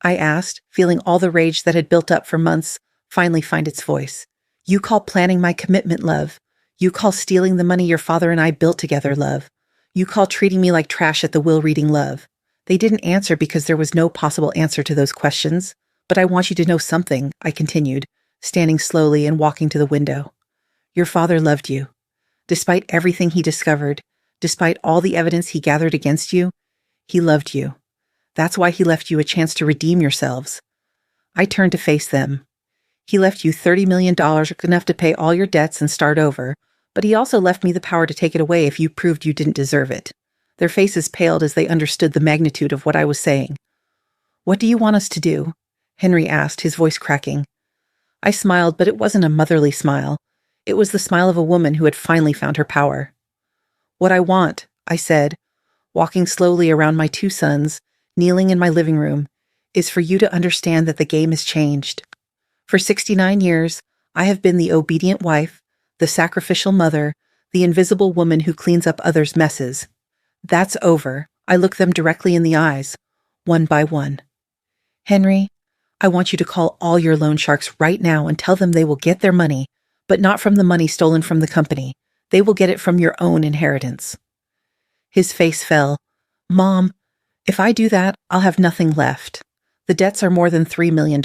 I asked, feeling all the rage that had built up for months finally find its voice. "You call planning my commitment love. You call stealing the money your father and I built together love. You call treating me like trash at the will reading love." They didn't answer because there was no possible answer to those questions. "But I want you to know something," I continued, standing slowly and walking to the window. "Your father loved you. Despite everything he discovered, despite all the evidence he gathered against you, he loved you. That's why he left you a chance to redeem yourselves." I turned to face them. "He left you $30 million, enough to pay all your debts and start over, but he also left me the power to take it away if you proved you didn't deserve it." Their faces paled as they understood the magnitude of what I was saying. "What do you want us to do?" Henry asked, his voice cracking. I smiled, but it wasn't a motherly smile. It was the smile of a woman who had finally found her power. "What I want," I said, walking slowly around my two sons, kneeling in my living room, "is for you to understand that the game has changed. For 69 years, I have been the obedient wife, the sacrificial mother, the invisible woman who cleans up others' messes. That's over." I looked them directly in the eyes, one by one. "Henry, I want you to call all your loan sharks right now and tell them they will get their money, but not from the money stolen from the company. They will get it from your own inheritance." His face fell. "Mom, if I do that, I'll have nothing left. The debts are more than $3 million.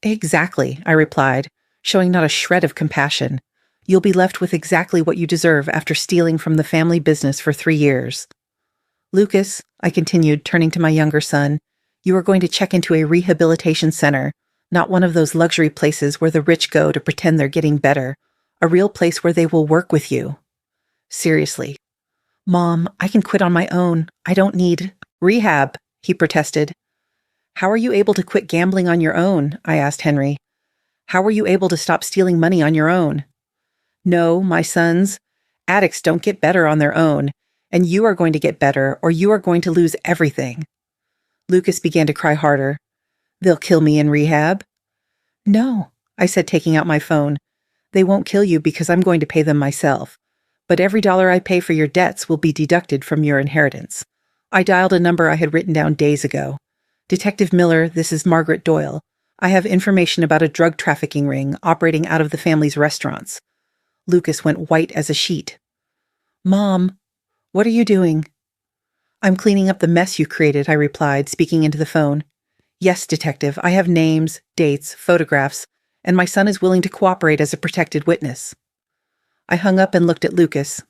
"Exactly," I replied, showing not a shred of compassion. "You'll be left with exactly what you deserve after stealing from the family business for 3 years. Lucas," I continued, turning to my younger son, "you are going to check into a rehabilitation center, not one of those luxury places where the rich go to pretend they're getting better, a real place where they will work with you. Seriously." "Mom, I can quit on my own. I don't need rehab," he protested. "How are you able to quit gambling on your own?" I asked Henry. "How were you able to stop stealing money on your own?" "No, my sons, addicts don't get better on their own, and you are going to get better or you are going to lose everything." Lucas began to cry harder. "They'll kill me in rehab." "No," I said, taking out my phone. "They won't kill you because I'm going to pay them myself. But every dollar I pay for your debts will be deducted from your inheritance." I dialed a number I had written down days ago. "Detective Miller, this is Margaret Doyle. I have information about a drug trafficking ring operating out of the family's restaurants." Lucas went white as a sheet. "Mom, what are you doing?" "I'm cleaning up the mess you created," I replied, speaking into the phone. "Yes, detective, I have names, dates, photographs, and my son is willing to cooperate as a protected witness." I hung up and looked at Lucas.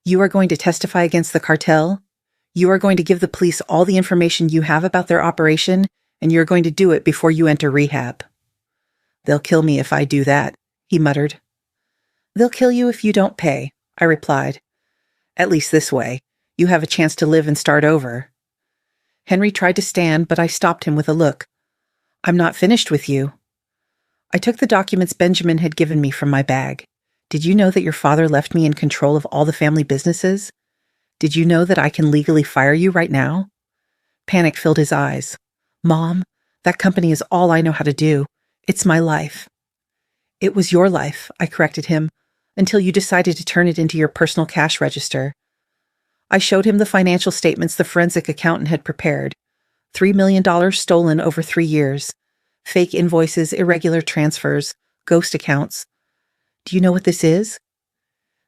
"You are going to testify against the cartel? You are going to give the police all the information you have about their operation, and you're going to do it before you enter rehab." "They'll kill me if I do that," he muttered. "They'll kill you if you don't pay," I replied. "At least this way, you have a chance to live and start over." Henry tried to stand, but I stopped him with a look. "I'm not finished with you." I took the documents Benjamin had given me from my bag. "Did you know that your father left me in control of all the family businesses? Did you know that I can legally fire you right now?" Panic filled his eyes. "Mom, that company is all I know how to do. It's my life." "It was your life," I corrected him, "until you decided to turn it into your personal cash register." I showed him the financial statements the forensic accountant had prepared. $3 million stolen over 3 years. Fake invoices, irregular transfers, ghost accounts. "Do you know what this is?"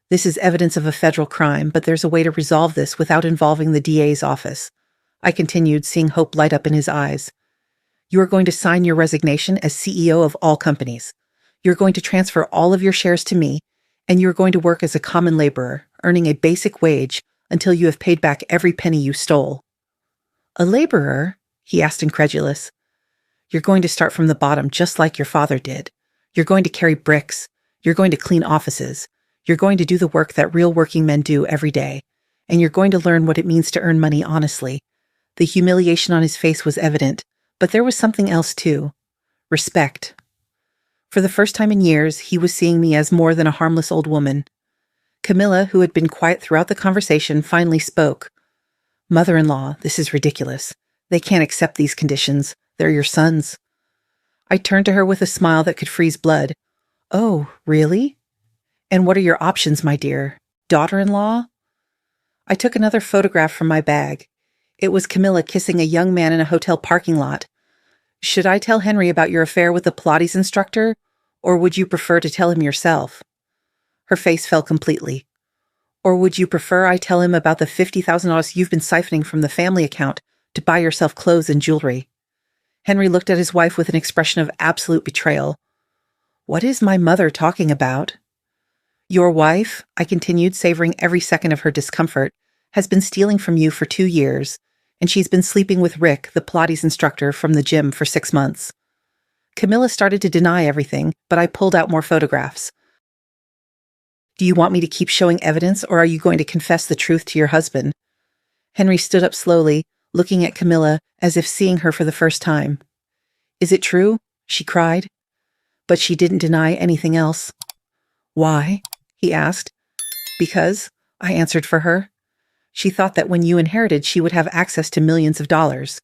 "This is evidence of a federal crime, but there's a way to resolve this without involving the DA's office," I continued, seeing hope light up in his eyes. "You are going to sign your resignation as CEO of all companies. You're going to transfer all of your shares to me, and you're going to work as a common laborer, earning a basic wage until you have paid back every penny you stole." "A laborer?" he asked, incredulous. "You're going to start from the bottom, just like your father did. You're going to carry bricks. You're going to clean offices. You're going to do the work that real working men do every day. And you're going to learn what it means to earn money honestly." The humiliation on his face was evident, but there was something else too. Respect. For the first time in years, he was seeing me as more than a harmless old woman. Camilla, who had been quiet throughout the conversation, finally spoke. "Mother-in-law, this is ridiculous. They can't accept these conditions. They're your sons." I turned to her with a smile that could freeze blood. "Oh, really? And what are your options, my dear? Daughter-in-law?" I took another photograph from my bag. It was Camilla kissing a young man in a hotel parking lot. "Should I tell Henry about your affair with the Pilates instructor, or would you prefer to tell him yourself?" Her face fell completely. "Or would you prefer I tell him about the $50,000 you've been siphoning from the family account to buy yourself clothes and jewelry?" Henry looked at his wife with an expression of absolute betrayal. "What is my mother talking about?" "Your wife," I continued, savoring every second of her discomfort, "has been stealing from you for 2 years, and she's been sleeping with Rick, the Pilates instructor from the gym, for 6 months." Camilla started to deny everything, but I pulled out more photographs. "Do you want me to keep showing evidence, or are you going to confess the truth to your husband?" Henry stood up slowly, looking at Camilla as if seeing her for the first time. "Is it true?" she cried. But she didn't deny anything else. Why? He asked. Because, I answered for her. She thought that when you inherited, she would have access to millions of dollars.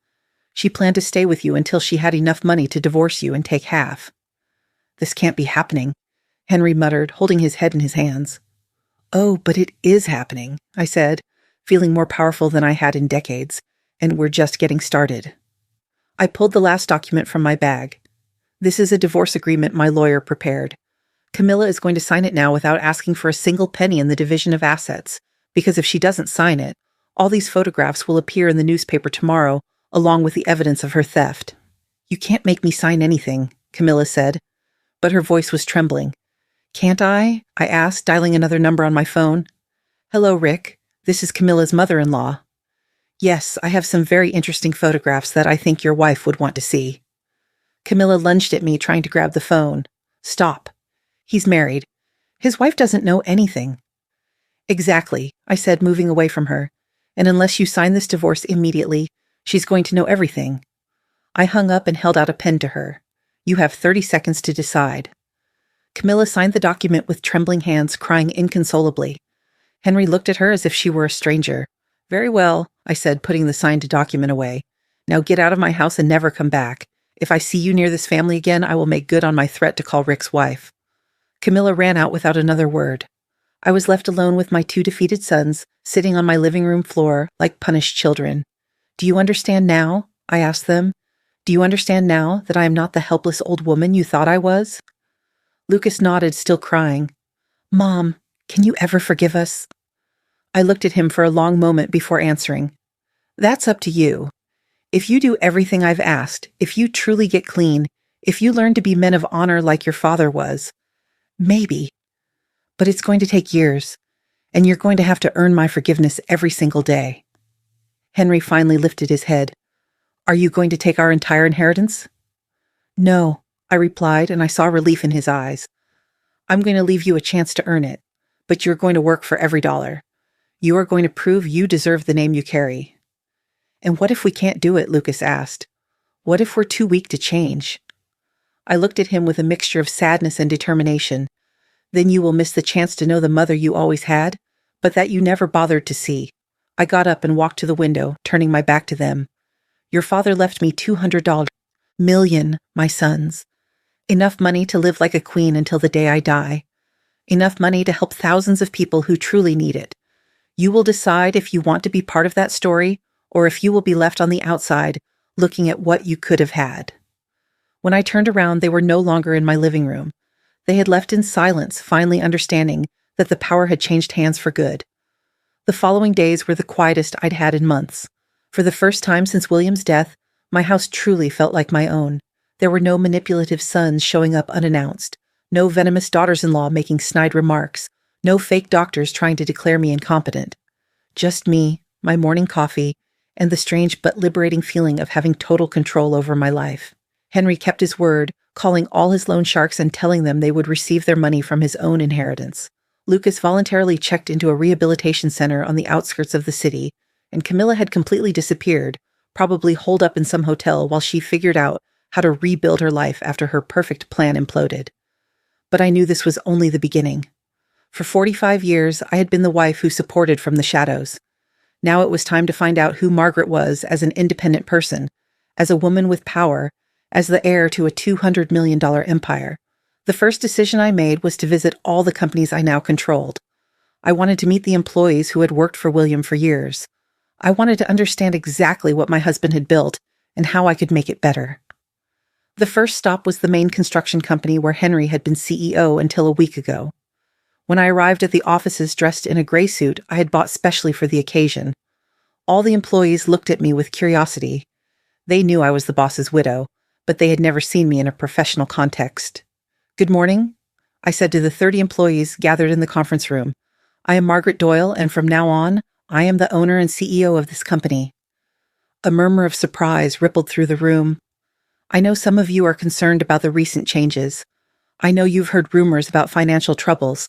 She planned to stay with you until she had enough money to divorce you and take half. This can't be happening, Henry muttered, holding his head in his hands. Oh, but it is happening, I said, feeling more powerful than I had in decades, and we're just getting started. I pulled the last document from my bag. This is a divorce agreement my lawyer prepared. Camilla is going to sign it now without asking for a single penny in the division of assets, because if she doesn't sign it, all these photographs will appear in the newspaper tomorrow, along with the evidence of her theft. You can't make me sign anything, Camilla said, but her voice was trembling. Can't I? I asked, dialing another number on my phone. Hello, Rick. This is Camilla's mother-in-law. Yes, I have some very interesting photographs that I think your wife would want to see. Camilla lunged at me, trying to grab the phone. Stop. He's married. His wife doesn't know anything. Exactly, I said, moving away from her. And unless you sign this divorce immediately, she's going to know everything. I hung up and held out a pen to her. You have 30 seconds to decide. Camilla signed the document with trembling hands, crying inconsolably. Henry looked at her as if she were a stranger. Very well, I said, putting the signed document away. Now get out of my house and never come back. If I see you near this family again, I will make good on my threat to call Rick's wife. Camilla ran out without another word. I was left alone with my 2 defeated sons, sitting on my living room floor like punished children. Do you understand now? I asked them. Do you understand now that I am not the helpless old woman you thought I was? Lucas nodded, still crying. Mom, can you ever forgive us? I looked at him for a long moment before answering. That's up to you. If you do everything I've asked, if you truly get clean, if you learn to be men of honor like your father was, maybe. But it's going to take years, and you're going to have to earn my forgiveness every single day. Henry finally lifted his head. Are you going to take our entire inheritance? No, I replied, and I saw relief in his eyes. I'm going to leave you a chance to earn it, but you're going to work for every dollar. You are going to prove you deserve the name you carry. And what if we can't do it? Lucas asked. What if we're too weak to change? I looked at him with a mixture of sadness and determination. Then you will miss the chance to know the mother you always had, but that you never bothered to see. I got up and walked to the window, turning my back to them. Your father left me $200 million, my sons. Enough money to live like a queen until the day I die. Enough money to help thousands of people who truly need it. You will decide if you want to be part of that story, or if you will be left on the outside, looking at what you could have had. When I turned around, they were no longer in my living room. They had left in silence, finally understanding that the power had changed hands for good. The following days were the quietest I'd had in months. For the first time since William's death, my house truly felt like my own. There were no manipulative sons showing up unannounced, no venomous daughters-in-law making snide remarks, no fake doctors trying to declare me incompetent. Just me, my morning coffee, and the strange but liberating feeling of having total control over my life. Henry kept his word, calling all his loan sharks and telling them they would receive their money from his own inheritance. Lucas voluntarily checked into a rehabilitation center on the outskirts of the city, and Camilla had completely disappeared, probably holed up in some hotel while she figured out how to rebuild her life after her perfect plan imploded. But I knew this was only the beginning. For 45 years, I had been the wife who supported from the shadows. Now it was time to find out who Margaret was as an independent person, as a woman with power, as the heir to a $200 million empire. The first decision I made was to visit all the companies I now controlled. I wanted to meet the employees who had worked for William for years. I wanted to understand exactly what my husband had built and how I could make it better. The first stop was the main construction company where Henry had been CEO until a week ago. When I arrived at the offices dressed in a gray suit I had bought specially for the occasion, all the employees looked at me with curiosity. They knew I was the boss's widow, but they had never seen me in a professional context. Good morning, I said to the 30 employees gathered in the conference room. I am Margaret Doyle, and from now on, I am the owner and CEO of this company. A murmur of surprise rippled through the room. I know some of you are concerned about the recent changes. I know you've heard rumors about financial troubles.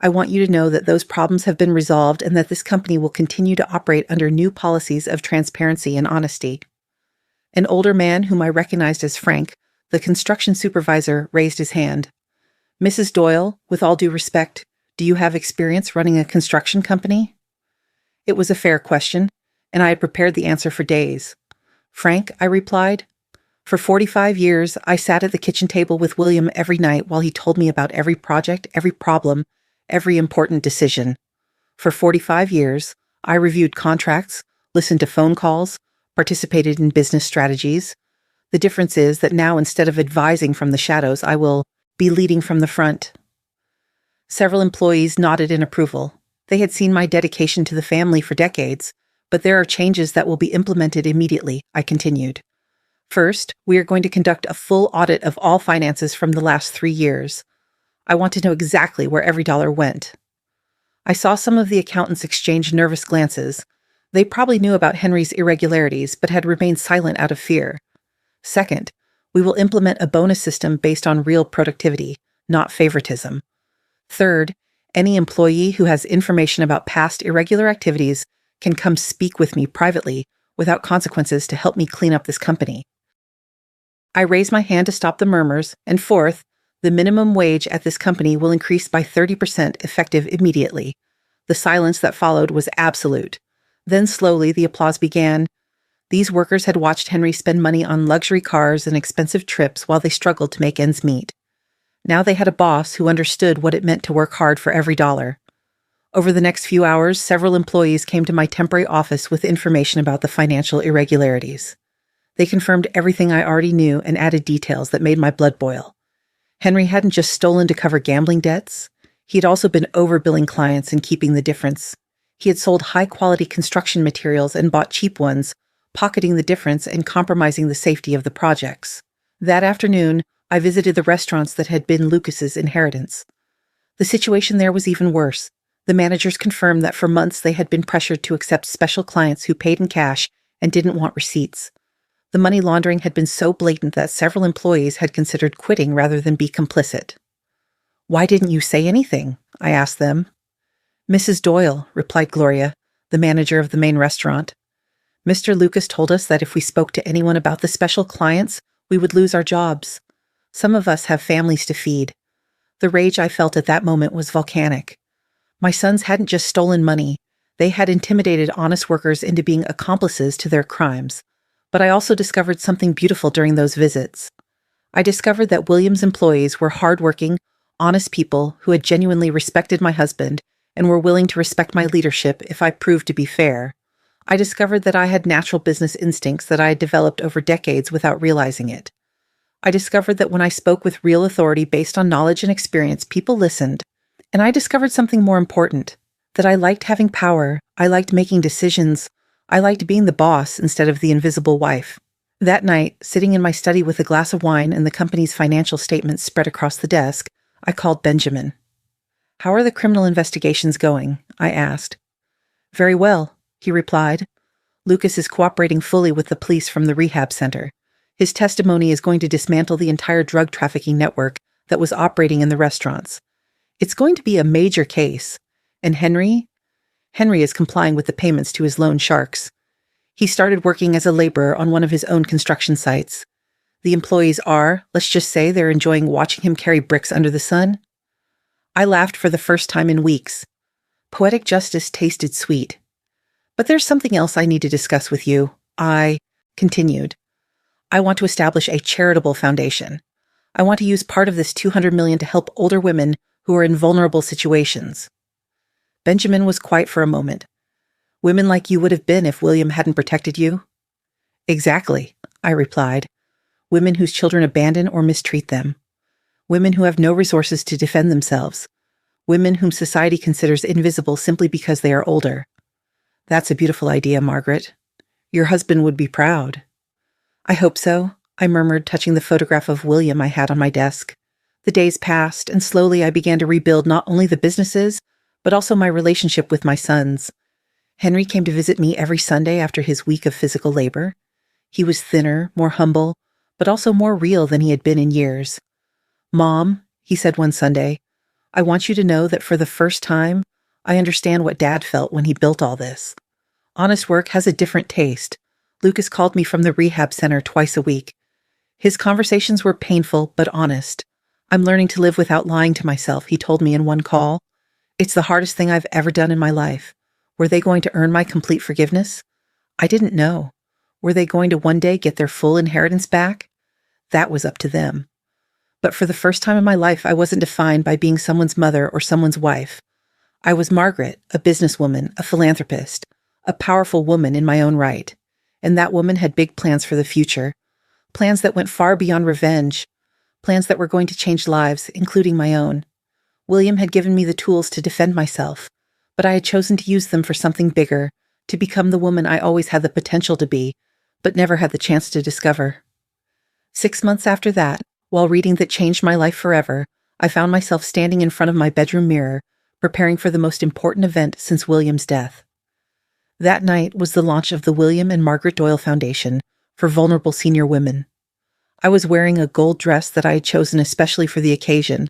I want you to know that those problems have been resolved and that this company will continue to operate under new policies of transparency and honesty. An older man whom I recognized as Frank, The construction supervisor raised his hand. Mrs. Doyle, with all due respect, do you have experience running a construction company? It was a fair question, and I had prepared the answer for days. Frank, I replied. For 45 years, I sat at the kitchen table with William every night while he told me about every project, every problem, every important decision. For 45 years, I reviewed contracts, listened to phone calls, participated in business strategies. The difference is that now, instead of advising from the shadows, I will be leading from the front. Several employees nodded in approval. They had seen my dedication to the family for decades, but there are changes that will be implemented immediately, I continued. First, we are going to conduct a full audit of all finances from the last 3 years. I want to know exactly where every dollar went. I saw some of the accountants exchange nervous glances. They probably knew about Henry's irregularities, but had remained silent out of fear. Second, we will implement a bonus system based on real productivity, not favoritism. Third, any employee who has information about past irregular activities can come speak with me privately without consequences to help me clean up this company. I raised my hand to stop the murmurs, and fourth, the minimum wage at this company will increase by 30% effective immediately. The silence that followed was absolute. Then slowly the applause began. These workers had watched Henry spend money on luxury cars and expensive trips while they struggled to make ends meet. Now they had a boss who understood what it meant to work hard for every dollar. Over the next few hours, several employees came to my temporary office with information about the financial irregularities. They confirmed everything I already knew and added details that made my blood boil. Henry hadn't just stolen to cover gambling debts. He had also been overbilling clients and keeping the difference. He had sold high-quality construction materials and bought cheap ones, pocketing the difference and compromising the safety of the projects. That afternoon, I visited the restaurants that had been Lucas's inheritance. The situation there was even worse. The managers confirmed that for months they had been pressured to accept special clients who paid in cash and didn't want receipts. The money laundering had been so blatant that several employees had considered quitting rather than be complicit. "Why didn't you say anything?" I asked them. "Mrs. Doyle," replied Gloria, the manager of the main restaurant. "Mr. Lucas told us that if we spoke to anyone about the special clients, we would lose our jobs. Some of us have families to feed." The rage I felt at that moment was volcanic. My sons hadn't just stolen money. They had intimidated honest workers into being accomplices to their crimes. But I also discovered something beautiful during those visits. I discovered that William's employees were hardworking, honest people who had genuinely respected my husband and were willing to respect my leadership if I proved to be fair. I discovered that I had natural business instincts that I had developed over decades without realizing it. I discovered that when I spoke with real authority based on knowledge and experience, people listened. And I discovered something more important, that I liked having power, I liked making decisions, I liked being the boss instead of the invisible wife. That night, sitting in my study with a glass of wine and the company's financial statements spread across the desk, I called Benjamin. "How are the criminal investigations going?" I asked. "Very well," he replied. "Lucas is cooperating fully with the police from the rehab center. His testimony is going to dismantle the entire drug trafficking network that was operating in the restaurants. It's going to be a major case. And Henry is complying with the payments to his loan sharks. He started working as a laborer on one of his own construction sites. The employees are, let's just say, they're enjoying watching him carry bricks under the sun." I laughed for the first time in weeks. Poetic justice tasted sweet. "But there's something else I need to discuss with you," I continued. "I want to establish a charitable foundation. I want to use part of this $200 million to help older women who are in vulnerable situations." Benjamin was quiet for a moment. "Women like you would have been if William hadn't protected you?" "Exactly," I replied. "Women whose children abandon or mistreat them. Women who have no resources to defend themselves. Women whom society considers invisible simply because they are older." "That's a beautiful idea, Margaret. Your husband would be proud." "I hope so," I murmured, touching the photograph of William I had on my desk. The days passed, and slowly I began to rebuild not only the businesses, but also my relationship with my sons. Henry came to visit me every Sunday after his week of physical labor. He was thinner, more humble, but also more real than he had been in years. "Mom," he said one Sunday, "I want you to know that for the first time, I understand what Dad felt when he built all this. Honest work has a different taste. Lucas called me from the rehab center twice a week. His conversations were painful but honest. "I'm learning to live without lying to myself," he told me in one call. "It's the hardest thing I've ever done in my life." Were they going to earn my complete forgiveness? I didn't know. Were they going to one day get their full inheritance back? That was up to them. But for the first time in my life, I wasn't defined by being someone's mother or someone's wife. I was Margaret, a businesswoman, a philanthropist, a powerful woman in my own right. And that woman had big plans for the future. Plans that went far beyond revenge. Plans that were going to change lives, including my own. William had given me the tools to defend myself, but I had chosen to use them for something bigger, to become the woman I always had the potential to be, but never had the chance to discover. 6 months after that, while reading That Changed My Life Forever, I found myself standing in front of my bedroom mirror, preparing for the most important event since William's death. That night was the launch of the William and Margaret Doyle Foundation for Vulnerable Senior Women. I was wearing a gold dress that I had chosen especially for the occasion,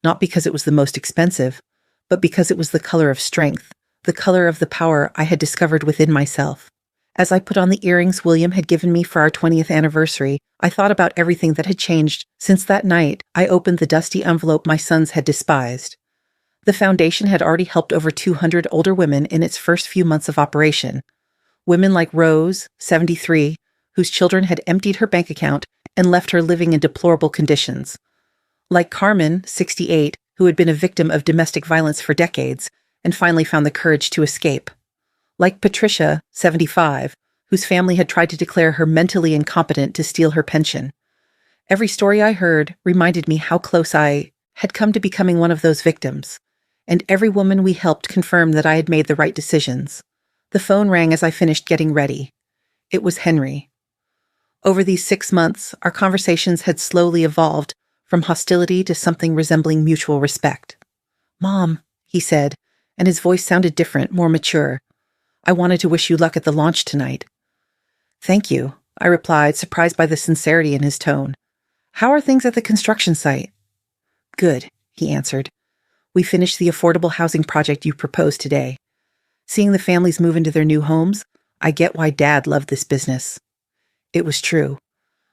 not because it was the most expensive, but because it was the color of strength, the color of the power I had discovered within myself. As I put on the earrings William had given me for our 20th anniversary, I thought about everything that had changed since that night I opened the dusty envelope my sons had despised. The foundation had already helped over 200 older women in its first few months of operation. Women like Rose, 73, whose children had emptied her bank account and left her living in deplorable conditions. Like Carmen, 68, who had been a victim of domestic violence for decades and finally found the courage to escape. Like Patricia, 75, whose family had tried to declare her mentally incompetent to steal her pension. Every story I heard reminded me how close I had come to becoming one of those victims, and every woman we helped confirmed that I had made the right decisions. The phone rang as I finished getting ready. It was Henry. Over these 6 months, our conversations had slowly evolved from hostility to something resembling mutual respect. "Mom," he said, and his voice sounded different, more mature. "I wanted to wish you luck at the launch tonight." "Thank you," I replied, surprised by the sincerity in his tone. "How are things at the construction site?" "Good," he answered. "We finished the affordable housing project you proposed today. Seeing the families move into their new homes, I get why Dad loved this business." It was true.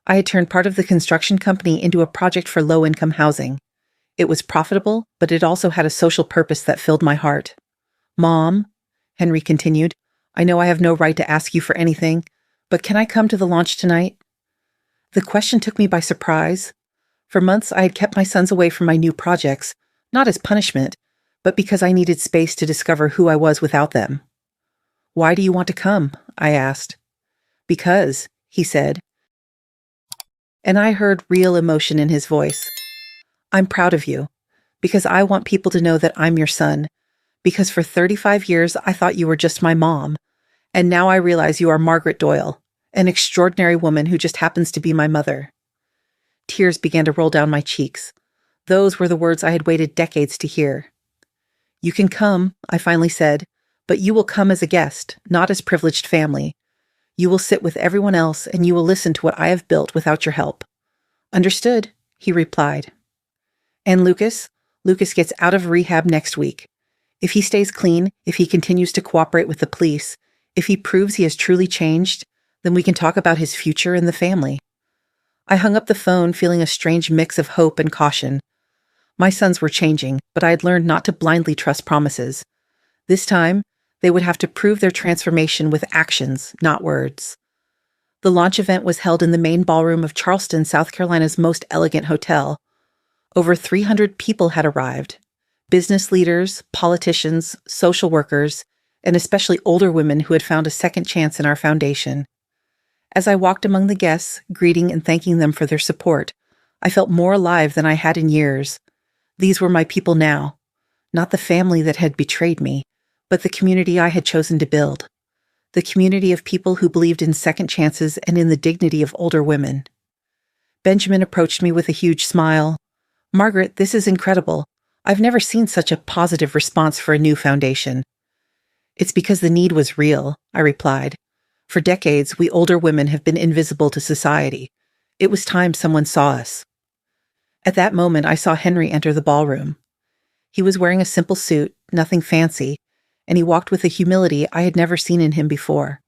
I had turned part of the construction company into a project for low-income housing. It was profitable, but it also had a social purpose that filled my heart. "Mom," Henry continued, "I know I have no right to ask you for anything, but can I come to the launch tonight?" The question took me by surprise. For months, I had kept my sons away from my new projects, not as punishment, but because I needed space to discover who I was without them. "Why do you want to come?" I asked. "Because," he said, and I heard real emotion in his voice. "I'm proud of you, because I want people to know that I'm your son, because for 35 years I thought you were just my mom, and now I realize you are Margaret Doyle, an extraordinary woman who just happens to be my mother." Tears began to roll down my cheeks. Those were the words I had waited decades to hear. "You can come," I finally said, "but you will come as a guest, not as privileged family. You will sit with everyone else and you will listen to what I have built without your help." "Understood," he replied. "And Lucas? Lucas gets out of rehab next week. If he stays clean, if he continues to cooperate with the police, if he proves he has truly changed, then we can talk about his future and the family." I hung up the phone feeling a strange mix of hope and caution. My sons were changing, but I had learned not to blindly trust promises. This time, they would have to prove their transformation with actions, not words. The launch event was held in the main ballroom of Charleston, South Carolina's most elegant hotel. Over 300 people had arrived. Business leaders, politicians, social workers, and especially older women who had found a second chance in our foundation. As I walked among the guests, greeting and thanking them for their support, I felt more alive than I had in years. These were my people now, not the family that had betrayed me, but the community I had chosen to build. The community of people who believed in second chances and in the dignity of older women. Benjamin approached me with a huge smile. "Margaret, this is incredible. I've never seen such a positive response for a new foundation." "It's because the need was real," I replied. "For decades, we older women have been invisible to society. It was time someone saw us." At that moment, I saw Henry enter the ballroom. He was wearing a simple suit, nothing fancy, and he walked with a humility I had never seen in him before.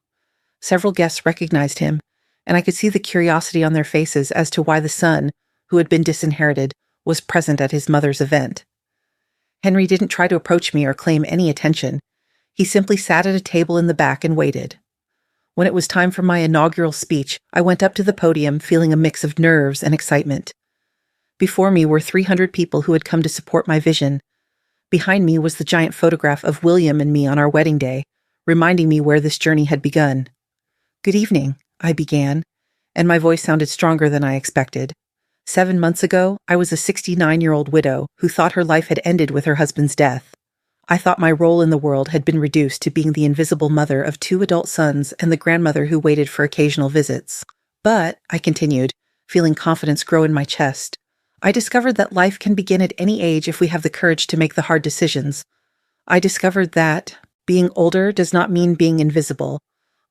Several guests recognized him, and I could see the curiosity on their faces as to why the son, who had been disinherited, was present at his mother's event. Henry didn't try to approach me or claim any attention. He simply sat at a table in the back and waited. When it was time for my inaugural speech, I went up to the podium feeling a mix of nerves and excitement. Before me were 300 people who had come to support my vision. Behind me was the giant photograph of William and me on our wedding day, reminding me where this journey had begun. "Good evening," I began, and my voice sounded stronger than I expected. 7 months ago, I was a 69-year-old widow who thought her life had ended with her husband's death. I thought my role in the world had been reduced to being the invisible mother of 2 adult sons and the grandmother who waited for occasional visits. But, I continued, feeling confidence grow in my chest, I discovered that life can begin at any age if we have the courage to make the hard decisions. I discovered that being older does not mean being invisible.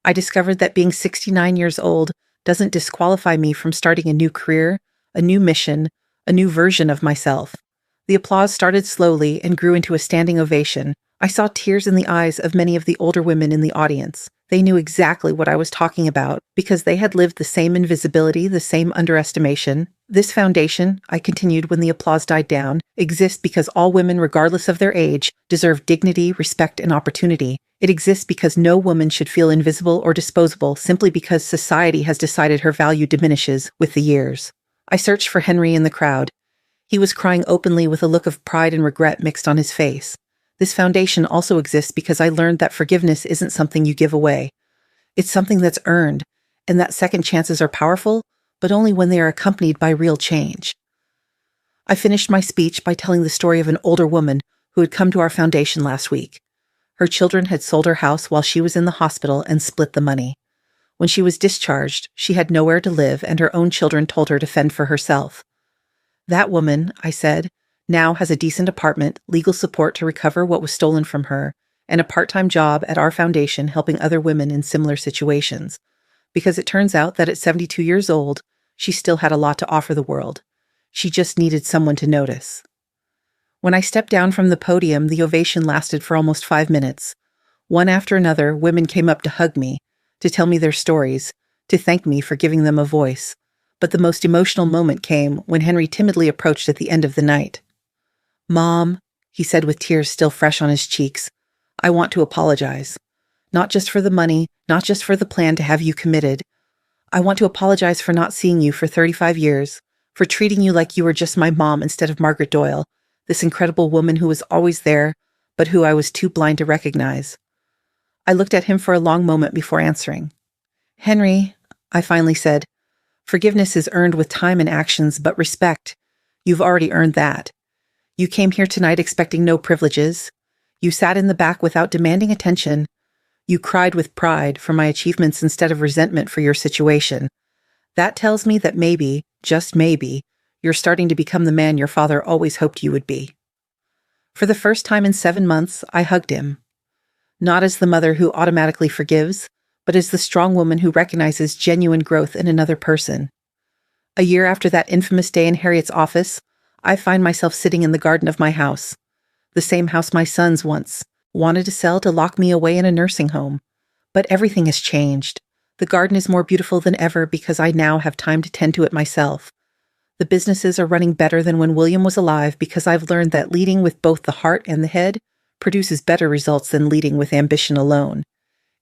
I discovered that being 69 years old doesn't disqualify me from starting a new career, a new mission, a new version of myself. The applause started slowly and grew into a standing ovation. I saw tears in the eyes of many of the older women in the audience. They knew exactly what I was talking about because they had lived the same invisibility, the same underestimation. This foundation, I continued when the applause died down, exists because all women, regardless of their age, deserve dignity, respect, and opportunity. It exists because no woman should feel invisible or disposable simply because society has decided her value diminishes with the years. I searched for Henry in the crowd. He was crying openly with a look of pride and regret mixed on his face. This foundation also exists because I learned that forgiveness isn't something you give away. It's something that's earned, and that second chances are powerful, but only when they are accompanied by real change. I finished my speech by telling the story of an older woman who had come to our foundation last week. Her children had sold her house while she was in the hospital and split the money. When she was discharged, she had nowhere to live, and her own children told her to fend for herself. That woman, I said, now has a decent apartment, legal support to recover what was stolen from her, and a part-time job at our foundation helping other women in similar situations. Because it turns out that at 72 years old, she still had a lot to offer the world. She just needed someone to notice. When I stepped down from the podium, the ovation lasted for almost 5 minutes. One after another, women came up to hug me, to tell me their stories, to thank me for giving them a voice. But the most emotional moment came when Henry timidly approached at the end of the night. "Mom," he said with tears still fresh on his cheeks, "I want to apologize. Not just for the money, not just for the plan to have you committed. I want to apologize for not seeing you for 35 years, for treating you like you were just my mom instead of Margaret Doyle, this incredible woman who was always there, but who I was too blind to recognize." I looked at him for a long moment before answering. "Henry," I finally said, "forgiveness is earned with time and actions, but respect, you've already earned that. You came here tonight expecting no privileges. You sat in the back without demanding attention. You cried with pride for my achievements instead of resentment for your situation. That tells me that maybe, just maybe, you're starting to become the man your father always hoped you would be." For the first time in 7 months, I hugged him. Not as the mother who automatically forgives, but as the strong woman who recognizes genuine growth in another person. A year after that infamous day in Harriet's office, I find myself sitting in the garden of my house, the same house my sons once wanted to sell to lock me away in a nursing home. But everything has changed. The garden is more beautiful than ever because I now have time to tend to it myself. The businesses are running better than when William was alive because I've learned that leading with both the heart and the head produces better results than leading with ambition alone.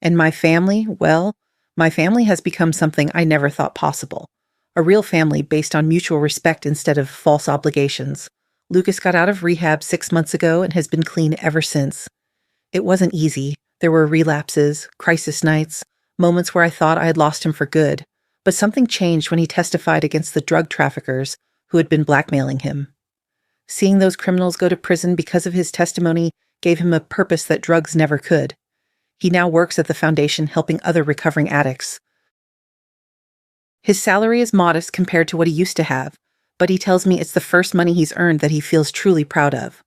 And my family, well, my family has become something I never thought possible. A real family based on mutual respect instead of false obligations. Lucas got out of rehab 6 months ago and has been clean ever since. It wasn't easy. There were relapses, crisis nights, moments where I thought I had lost him for good. But something changed when he testified against the drug traffickers who had been blackmailing him. Seeing those criminals go to prison because of his testimony gave him a purpose that drugs never could. He now works at the foundation helping other recovering addicts. His salary is modest compared to what he used to have, but he tells me it's the first money he's earned that he feels truly proud of.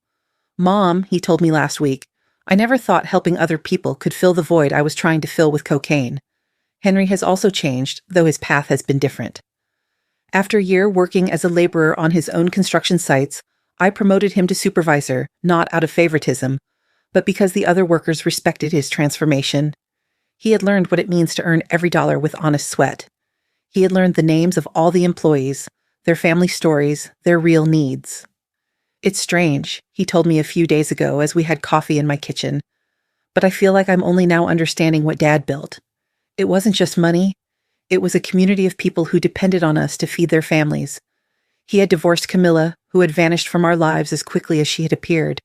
"Mom," he told me last week, "I never thought helping other people could fill the void I was trying to fill with cocaine." Henry has also changed, though his path has been different. After a year working as a laborer on his own construction sites, I promoted him to supervisor, not out of favoritism, but because the other workers respected his transformation. He had learned what it means to earn every dollar with honest sweat. He had learned the names of all the employees, their family stories, their real needs. "It's strange," he told me a few days ago as we had coffee in my kitchen, "but I feel like I'm only now understanding what Dad built. It wasn't just money. It was a community of people who depended on us to feed their families. He had divorced Camilla, who had vanished from our lives as quickly as she had appeared.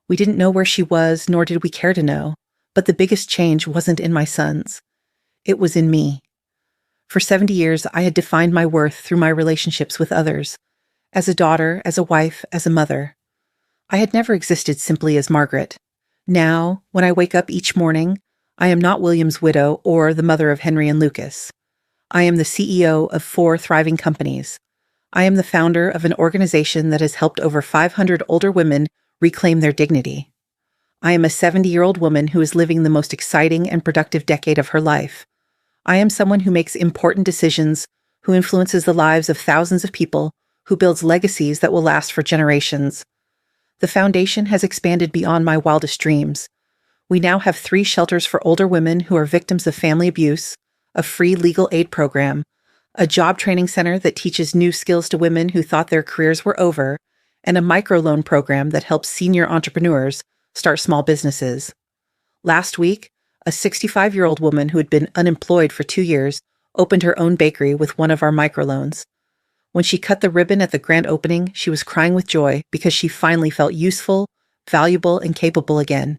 We didn't know where she was, nor did we care to know, but the biggest change wasn't in my sons. It was in me. For 70 years, I had defined my worth through my relationships with others, as a daughter, as a wife, as a mother. I had never existed simply as Margaret. Now, when I wake up each morning, I am not William's widow or the mother of Henry and Lucas. I am the CEO of 4 thriving companies. I am the founder of an organization that has helped over 500 older women reclaim their dignity. I am a 70-year-old woman who is living the most exciting and productive decade of her life. I am someone who makes important decisions, who influences the lives of thousands of people, who builds legacies that will last for generations. The foundation has expanded beyond my wildest dreams. We now have 3 shelters for older women who are victims of family abuse, a free legal aid program, a job training center that teaches new skills to women who thought their careers were over, and a microloan program that helps senior entrepreneurs start small businesses. Last week, a 65-year-old woman who had been unemployed for 2 years opened her own bakery with one of our microloans. When she cut the ribbon at the grand opening, she was crying with joy because she finally felt useful, valuable, and capable again.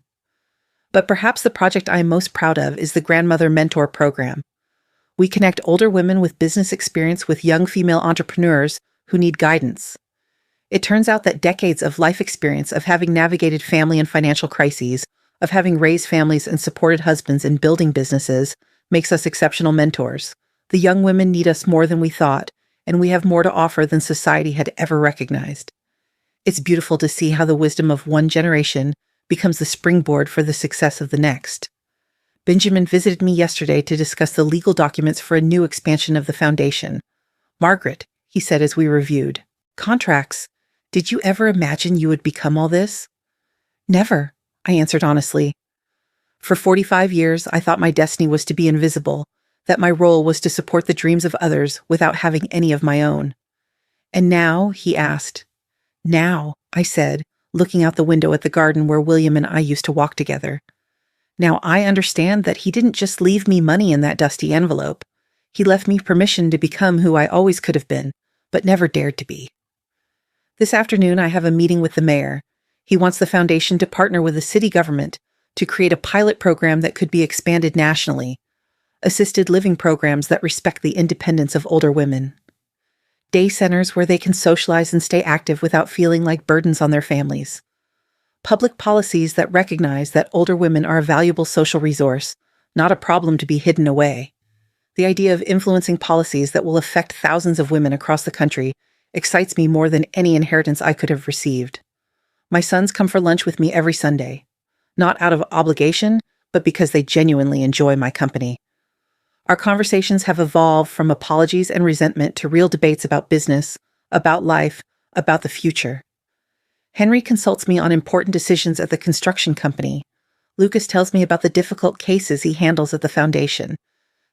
But perhaps the project I am most proud of is the Grandmother Mentor Program. We connect older women with business experience with young female entrepreneurs who need guidance. It turns out that decades of life experience of having navigated family and financial crises, of having raised families and supported husbands in building businesses, makes us exceptional mentors. The young women need us more than we thought, and we have more to offer than society had ever recognized. It's beautiful to see how the wisdom of one generation becomes the springboard for the success of the next. Benjamin visited me yesterday to discuss the legal documents for a new expansion of the foundation. "Margaret," he said as we reviewed, "contracts. Did you ever imagine you would become all this?" "Never," I answered honestly. For 45 years, I thought my destiny was to be invisible, that my role was to support the dreams of others without having any of my own. "And now?" he asked. "Now," I said, looking out the window at the garden where William and I used to walk together. "Now I understand that he didn't just leave me money in that dusty envelope. He left me permission to become who I always could have been, but never dared to be." This afternoon, I have a meeting with the mayor. He wants the foundation to partner with the city government to create a pilot program that could be expanded nationally, assisted living programs that respect the independence of older women, day centers where they can socialize and stay active without feeling like burdens on their families, public policies that recognize that older women are a valuable social resource, not a problem to be hidden away. The idea of influencing policies that will affect thousands of women across the country excites me more than any inheritance I could have received. My sons come for lunch with me every Sunday, not out of obligation, but because they genuinely enjoy my company. Our conversations have evolved from apologies and resentment to real debates about business, about life, about the future. Henry consults me on important decisions at the construction company. Lucas tells me about the difficult cases he handles at the foundation.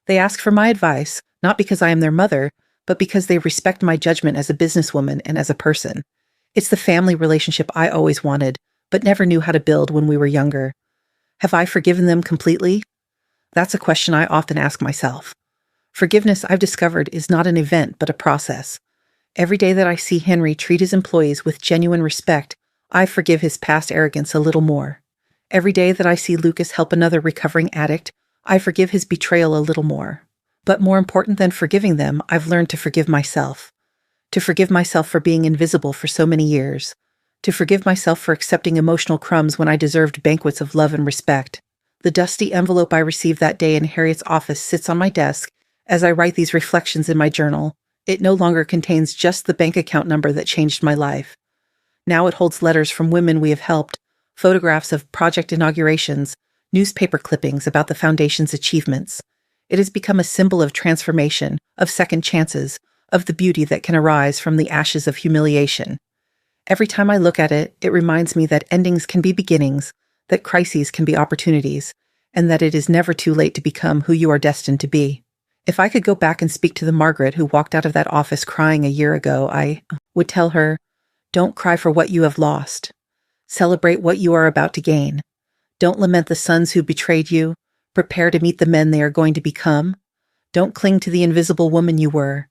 They ask for my advice, not because I am their mother, but because they respect my judgment as a businesswoman and as a person. It's the family relationship I always wanted, but never knew how to build when we were younger. Have I forgiven them completely? That's a question I often ask myself. Forgiveness, I've discovered, is not an event, but a process. Every day that I see Henry treat his employees with genuine respect, I forgive his past arrogance a little more. Every day that I see Lucas help another recovering addict, I forgive his betrayal a little more. But more important than forgiving them, I've learned to forgive myself. To forgive myself for being invisible for so many years. To forgive myself for accepting emotional crumbs when I deserved banquets of love and respect. The dusty envelope I received that day in Harriet's office sits on my desk as I write these reflections in my journal. It no longer contains just the bank account number that changed my life. Now it holds letters from women we have helped, photographs of project inaugurations, newspaper clippings about the foundation's achievements. It has become a symbol of transformation, of second chances, of the beauty that can arise from the ashes of humiliation. Every time I look at it, it reminds me that endings can be beginnings, that crises can be opportunities, and that it is never too late to become who you are destined to be. If I could go back and speak to the Margaret who walked out of that office crying a year ago, I would tell her, don't cry for what you have lost. Celebrate what you are about to gain. Don't lament the sons who betrayed you. Prepare to meet the men they are going to become. Don't cling to the invisible woman you were.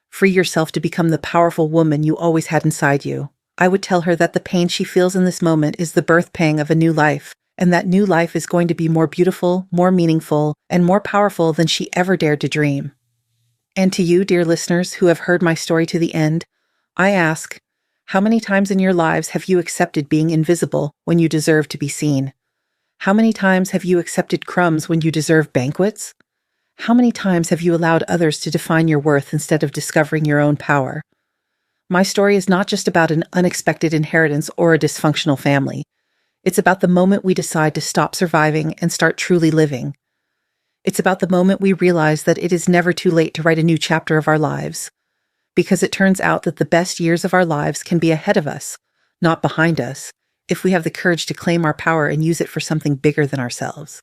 Free yourself to become the powerful woman you always had inside you. I would tell her that the pain she feels in this moment is the birth pang of a new life, and that new life is going to be more beautiful, more meaningful, and more powerful than she ever dared to dream. And to you, dear listeners, who have heard my story to the end, I ask, how many times in your lives have you accepted being invisible when you deserve to be seen? How many times have you accepted crumbs when you deserve banquets? How many times have you allowed others to define your worth instead of discovering your own power? My story is not just about an unexpected inheritance or a dysfunctional family. It's about the moment we decide to stop surviving and start truly living. It's about the moment we realize that it is never too late to write a new chapter of our lives. Because it turns out that the best years of our lives can be ahead of us, not behind us, if we have the courage to claim our power and use it for something bigger than ourselves.